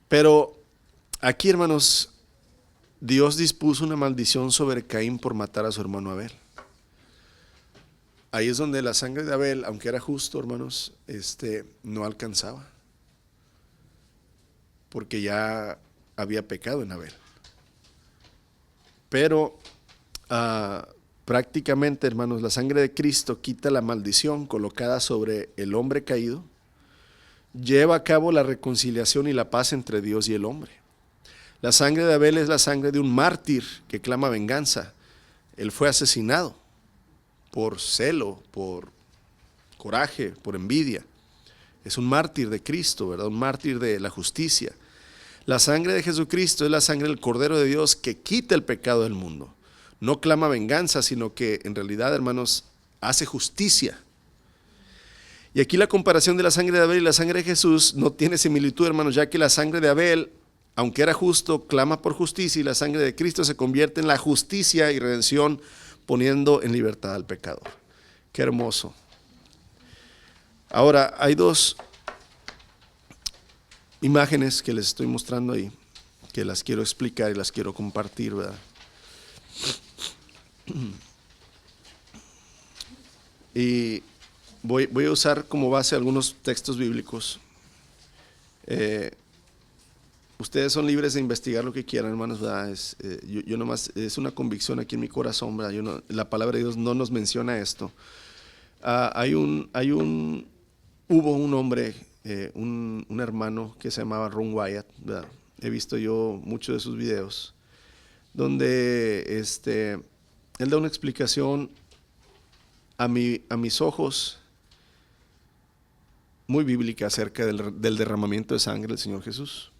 Pero aquí, hermanos, Dios dispuso una maldición sobre Caín por matar a su hermano Abel. Ahí es donde la sangre de Abel, aunque era justo, hermanos, no alcanzaba, porque ya había pecado en Abel. Pero prácticamente, hermanos, la sangre de Cristo quita la maldición colocada sobre el hombre caído, lleva a cabo la reconciliación y la paz entre Dios y el hombre. La sangre de Abel es la sangre de un mártir que clama venganza. Él fue asesinado por celo, por coraje, por envidia. Es un mártir de Cristo, ¿verdad? Un mártir de la justicia. La sangre de Jesucristo es la sangre del Cordero de Dios que quita el pecado del mundo. No clama venganza, sino que en realidad, hermanos, hace justicia. Y aquí la comparación de la sangre de Abel y la sangre de Jesús no tiene similitud, hermanos, ya que la sangre de Abel, aunque era justo, clama por justicia, y la sangre de Cristo se convierte en la justicia y redención, poniendo en libertad al pecador. Qué hermoso. Ahora, hay dos imágenes que les estoy mostrando ahí, que las quiero explicar y las quiero compartir, ¿verdad? Y voy a usar como base algunos textos bíblicos. Ustedes son libres de investigar lo que quieran, hermanos, ¿verdad? Yo nomás, es una convicción aquí en mi corazón, ¿verdad? La palabra de Dios no nos menciona esto. Hubo un hombre, un hermano que se llamaba Ron Wyatt, ¿verdad? He visto yo muchos de sus videos, donde él da una explicación a mis ojos muy bíblica acerca del derramamiento de sangre del Señor Jesús.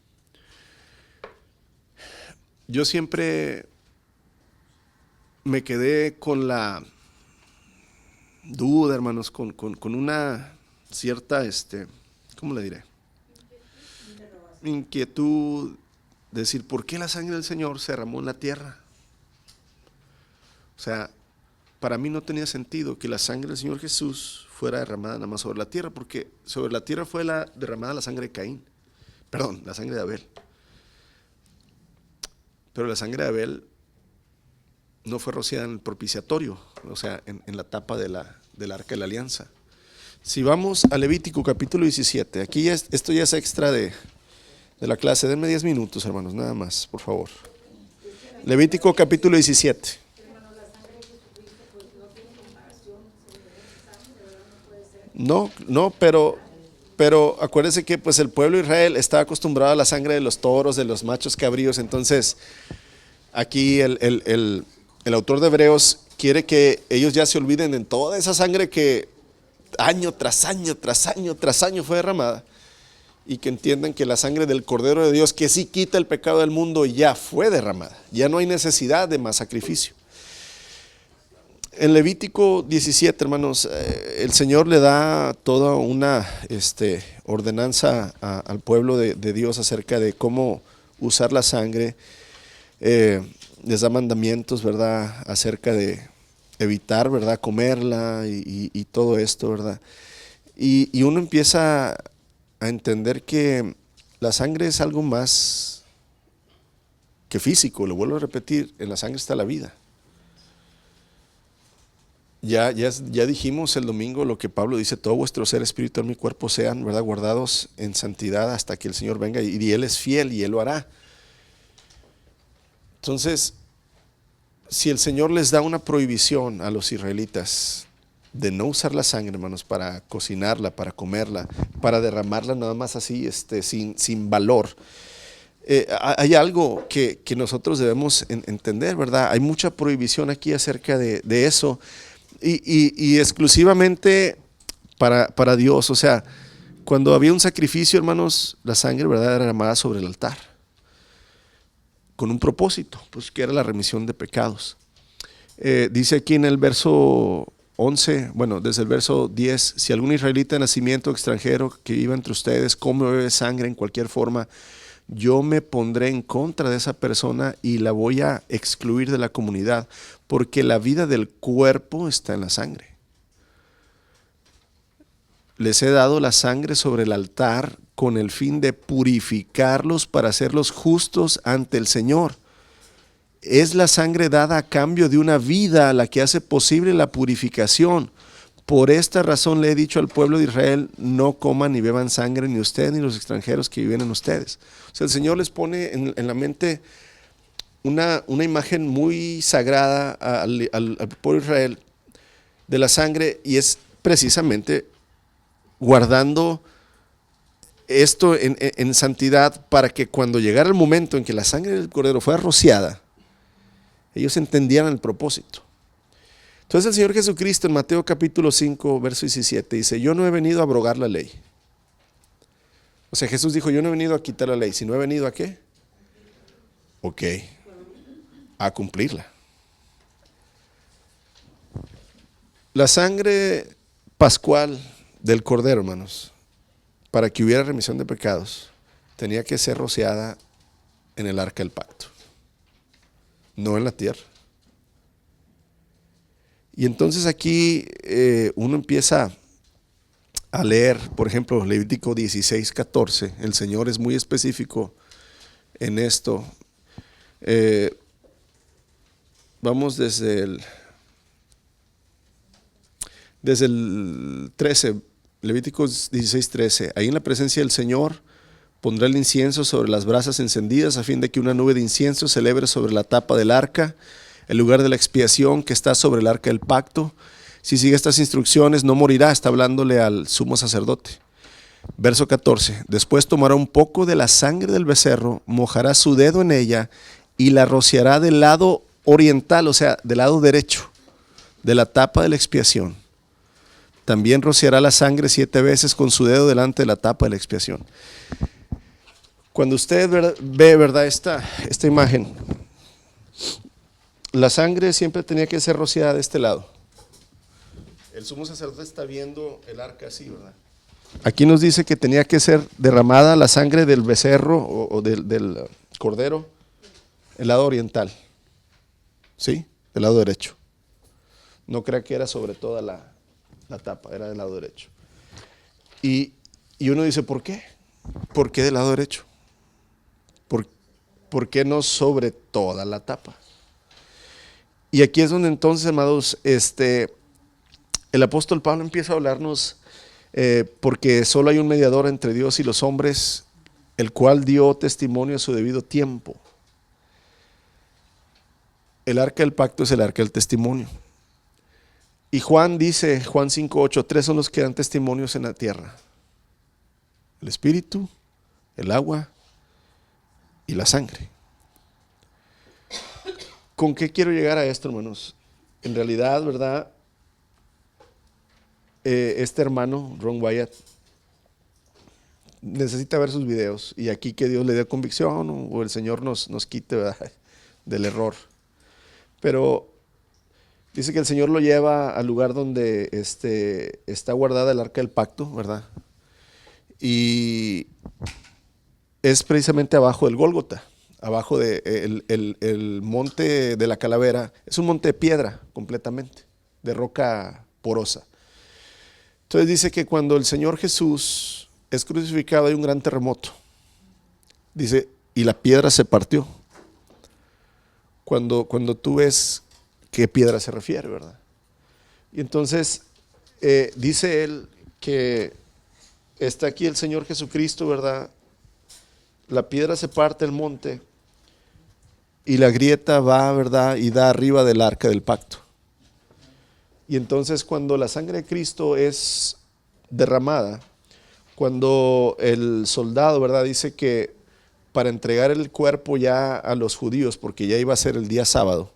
Yo siempre me quedé con la duda, hermanos, con una cierta, ¿cómo le diré? Inquietud, de decir, ¿por qué la sangre del Señor se derramó en la tierra? O sea, para mí no tenía sentido que la sangre del Señor Jesús fuera derramada nada más sobre la tierra, porque sobre la tierra fue derramada la sangre de Caín, perdón, la sangre de Abel. Pero la sangre de Abel no fue rociada en el propiciatorio, o sea, en la tapa del arca de la alianza. Si vamos a Levítico capítulo 17, aquí esto ya es extra de la clase, denme 10 minutos, hermanos, nada más, por favor. Levítico capítulo 17. No, pero acuérdense que pues el pueblo de Israel estaba acostumbrado a la sangre de los toros, de los machos cabríos. Entonces aquí el autor de Hebreos quiere que ellos ya se olviden de toda esa sangre que año tras año, tras año, tras año fue derramada, y que entiendan que la sangre del Cordero de Dios, que sí quita el pecado del mundo, ya fue derramada. Ya no hay necesidad de más sacrificio. En Levítico 17, hermanos, el Señor le da toda una ordenanza al pueblo de Dios acerca de cómo usar la sangre. Les da mandamientos, ¿verdad?, acerca de evitar, ¿verdad?, comerla y todo esto, ¿verdad? Y uno empieza a entender que la sangre es algo más que físico. Lo vuelvo a repetir, en la sangre está la vida. Ya dijimos el domingo lo que Pablo dice: todo vuestro ser, espíritu, alma y cuerpo sean, ¿verdad?, guardados en santidad hasta que el Señor venga, y Él es fiel y Él lo hará. Entonces, si el Señor les da una prohibición a los israelitas de no usar la sangre, hermanos, para cocinarla, para comerla, para derramarla nada más así, sin valor, hay algo que nosotros debemos entender, ¿verdad? Hay mucha prohibición aquí acerca de eso. Y exclusivamente para Dios. O sea, cuando había un sacrificio, hermanos, la sangre, ¿verdad?, era derramada sobre el altar con un propósito, pues que era la remisión de pecados. Dice aquí en el verso 11, bueno, desde el verso 10: si algún israelita de nacimiento extranjero que viva entre ustedes come o bebe sangre en cualquier forma, yo me pondré en contra de esa persona y la voy a excluir de la comunidad, porque la vida del cuerpo está en la sangre. Les he dado la sangre sobre el altar con el fin de purificarlos para hacerlos justos ante el Señor. Es la sangre dada a cambio de una vida la que hace posible la purificación. Por esta razón le he dicho al pueblo de Israel, no coman ni beban sangre, ni usted ni los extranjeros que viven en ustedes. O sea, el Señor les pone en la mente una imagen muy sagrada al pueblo de Israel de la sangre, y es precisamente guardando esto en santidad, para que cuando llegara el momento en que la sangre del cordero fuera rociada, ellos entendieran el propósito. Entonces el Señor Jesucristo en Mateo capítulo 5, verso 17 dice, yo no he venido a abrogar la ley. O sea, Jesús dijo, yo no he venido a quitar la ley, sino he venido ¿a qué? Ok, a cumplirla. La sangre pascual del cordero, hermanos, para que hubiera remisión de pecados, tenía que ser rociada en el arca del pacto, no en la tierra. Y entonces aquí uno empieza a leer, por ejemplo, Levítico 16, 14. El Señor es muy específico en esto. Vamos desde el 13, Levítico 16, 13. Ahí en la presencia del Señor pondrá el incienso sobre las brasas encendidas, a fin de que una nube de incienso se eleve sobre la tapa del arca, el lugar de la expiación que está sobre el arca del pacto. Si sigue estas instrucciones no morirá. Está hablándole al sumo sacerdote. Verso 14. Después tomará un poco de la sangre del becerro, mojará su dedo en ella y la rociará del lado oriental, o sea, del lado derecho de la tapa de la expiación. También rociará la sangre 7 veces con su dedo delante de la tapa de la expiación. Cuando usted ve, ¿verdad?, esta imagen, la sangre siempre tenía que ser rociada de este lado. El sumo sacerdote está viendo el arca así, ¿verdad? Aquí nos dice que tenía que ser derramada la sangre del becerro o del cordero, el lado oriental, ¿sí? Del lado derecho. No crea que era sobre toda la tapa, era del lado derecho. Y uno dice, ¿por qué? ¿Por qué del lado derecho? ¿Por qué no sobre toda la tapa? Y aquí es donde entonces, amados, el apóstol Pablo empieza a hablarnos, porque solo hay un mediador entre Dios y los hombres, el cual dio testimonio a su debido tiempo. El arca del pacto es el arca del testimonio. Y Juan dice, Juan 5:8, 3 son los que dan testimonios en la tierra: el espíritu, el agua y la sangre. ¿Con qué quiero llegar a esto, hermanos? En realidad, ¿verdad? Este hermano, Ron Wyatt, necesita ver sus videos, y aquí que Dios le dé convicción o el Señor nos quite, ¿verdad?, del error. Pero dice que el Señor lo lleva al lugar donde está guardada el arca del pacto, ¿verdad? Y es precisamente abajo del Gólgota, abajo del monte de la calavera. Es un monte de piedra completamente, de roca porosa. Entonces dice que cuando el Señor Jesús es crucificado hay un gran terremoto. Dice, y la piedra se partió. Cuando tú ves qué piedra se refiere, ¿verdad? Y entonces dice él que está aquí el Señor Jesucristo, ¿verdad? La piedra se parte del monte y la grieta va, ¿verdad?, y da arriba del arca del pacto. Y entonces cuando la sangre de Cristo es derramada, cuando el soldado, ¿verdad?, dice que para entregar el cuerpo ya a los judíos, porque ya iba a ser el día sábado,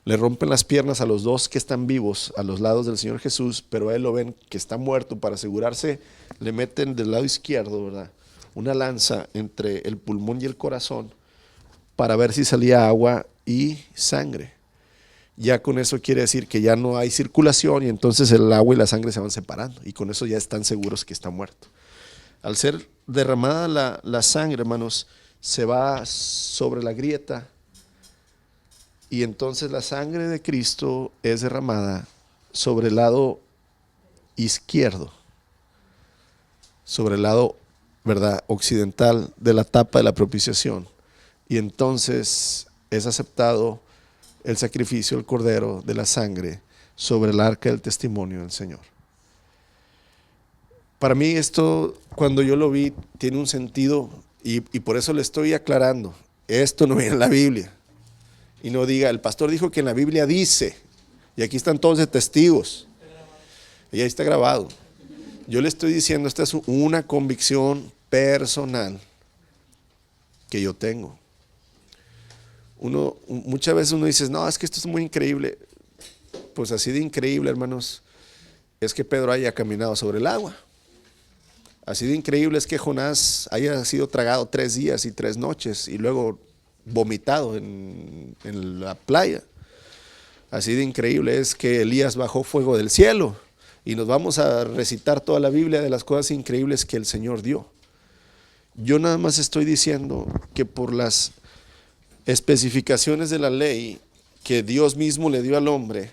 le rompen las piernas a los dos que están vivos a los lados del Señor Jesús, pero a él lo ven que está muerto. Para asegurarse, le meten del lado izquierdo, ¿verdad?, una lanza entre el pulmón y el corazón para ver si salía agua y sangre. Ya con eso quiere decir que ya no hay circulación, y entonces el agua y la sangre se van separando, y con eso ya están seguros que está muerto. Al ser derramada la sangre, hermanos, se va sobre la grieta, y entonces la sangre de Cristo es derramada sobre el lado izquierdo, sobre el lado ¿verdad?, occidental de la tapa de la propiciación. Y entonces es aceptado el sacrificio del cordero de la sangre sobre el arca del testimonio del Señor. Para mí esto, cuando yo lo vi, tiene un sentido y por eso le estoy aclarando. Esto no viene en la Biblia. Y no diga, el pastor dijo que en la Biblia dice, y aquí están todos de testigos. Y ahí está grabado. Yo le estoy diciendo, esta es una convicción personal que yo tengo. Muchas veces uno dice, no, es que esto es muy increíble. Pues así de increíble, hermanos, es que Pedro haya caminado sobre el agua. Así de increíble es que Jonás haya sido tragado 3 días y 3 noches y luego vomitado en la playa. Así de increíble es que Elías bajó fuego del cielo. Y nos vamos a recitar toda la Biblia de las cosas increíbles que el Señor dio. Yo nada más estoy diciendo que por las especificaciones de la ley que Dios mismo le dio al hombre,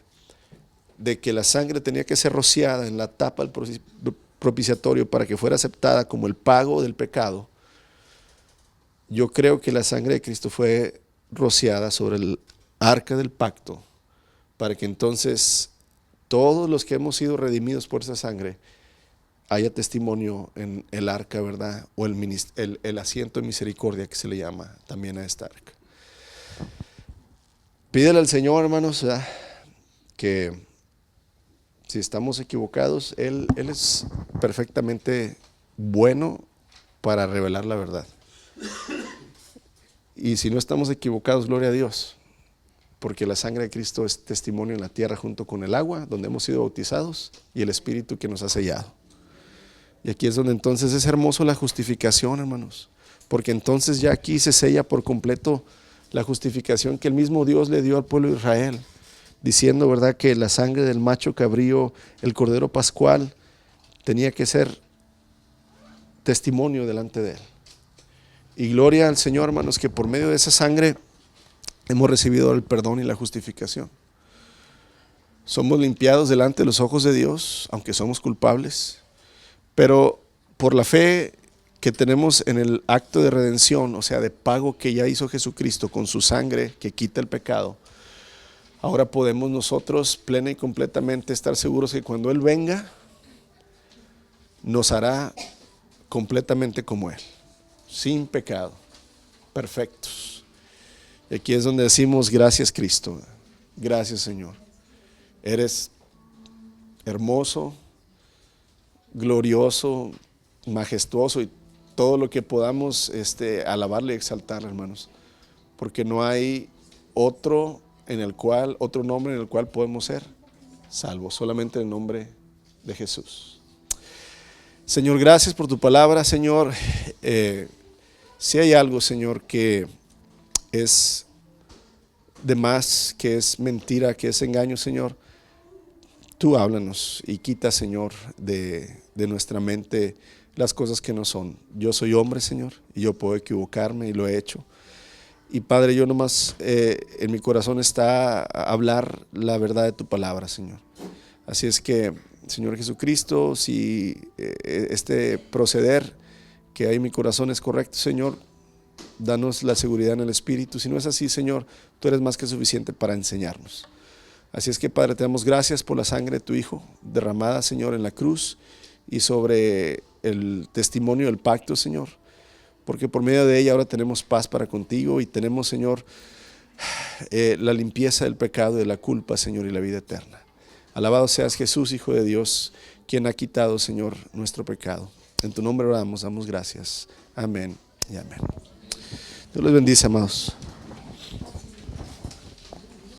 de que la sangre tenía que ser rociada en la tapa del propiciatorio para que fuera aceptada como el pago del pecado, yo creo que la sangre de Cristo fue rociada sobre el arca del pacto para que entonces todos los que hemos sido redimidos por esa sangre haya testimonio en el arca, ¿verdad? O el asiento de misericordia que se le llama también a esta arca. Pídele al Señor, hermanos, ¿verdad?, que si estamos equivocados, Él es perfectamente bueno para revelar la verdad. Y si no estamos equivocados, gloria a Dios, porque la sangre de Cristo es testimonio en la tierra junto con el agua, donde hemos sido bautizados, y el Espíritu que nos ha sellado. Y aquí es donde entonces es hermoso la justificación, hermanos, porque entonces ya aquí se sella por completo la justificación que el mismo Dios le dio al pueblo de Israel, diciendo, ¿verdad?, que la sangre del macho cabrío, el cordero pascual, tenía que ser testimonio delante de Él. Y gloria al Señor, hermanos, que por medio de esa sangre hemos recibido el perdón y la justificación. Somos limpiados delante de los ojos de Dios, aunque somos culpables, pero por la fe que tenemos en el acto de redención, o sea, de pago que ya hizo Jesucristo con su sangre que quita el pecado, ahora podemos nosotros plena y completamente estar seguros que cuando Él venga, nos hará completamente como Él, sin pecado, perfectos. Y aquí es donde decimos, gracias Cristo, gracias Señor. Eres hermoso, glorioso, majestuoso y todo lo que podamos alabarle y exaltarle, hermanos, porque no hay otro nombre en el cual podemos ser salvos, solamente el nombre de Jesús. Señor, gracias por tu palabra, Señor. Si hay algo, Señor, que es de más, que es mentira, que es engaño, Señor, tú háblanos y quita, Señor, de nuestra mente las cosas que no son. Yo soy hombre, Señor, y yo puedo equivocarme y lo he hecho. Y Padre, yo nomás en mi corazón está a hablar la verdad de tu palabra, Señor. Así es que, Señor Jesucristo, si este proceder que hay en mi corazón es correcto, Señor, danos la seguridad en el Espíritu. Si no es así, Señor, tú eres más que suficiente para enseñarnos. Así es que, Padre, te damos gracias por la sangre de tu Hijo derramada, Señor, en la cruz y sobre el testimonio del pacto, Señor, porque por medio de ella ahora tenemos paz para contigo y tenemos, Señor, la limpieza del pecado y de la culpa, Señor, y la vida eterna. Alabado seas Jesús, Hijo de Dios, quien ha quitado, Señor, nuestro pecado. En tu nombre oramos, damos gracias. Amén y amén. Dios les bendice, amados.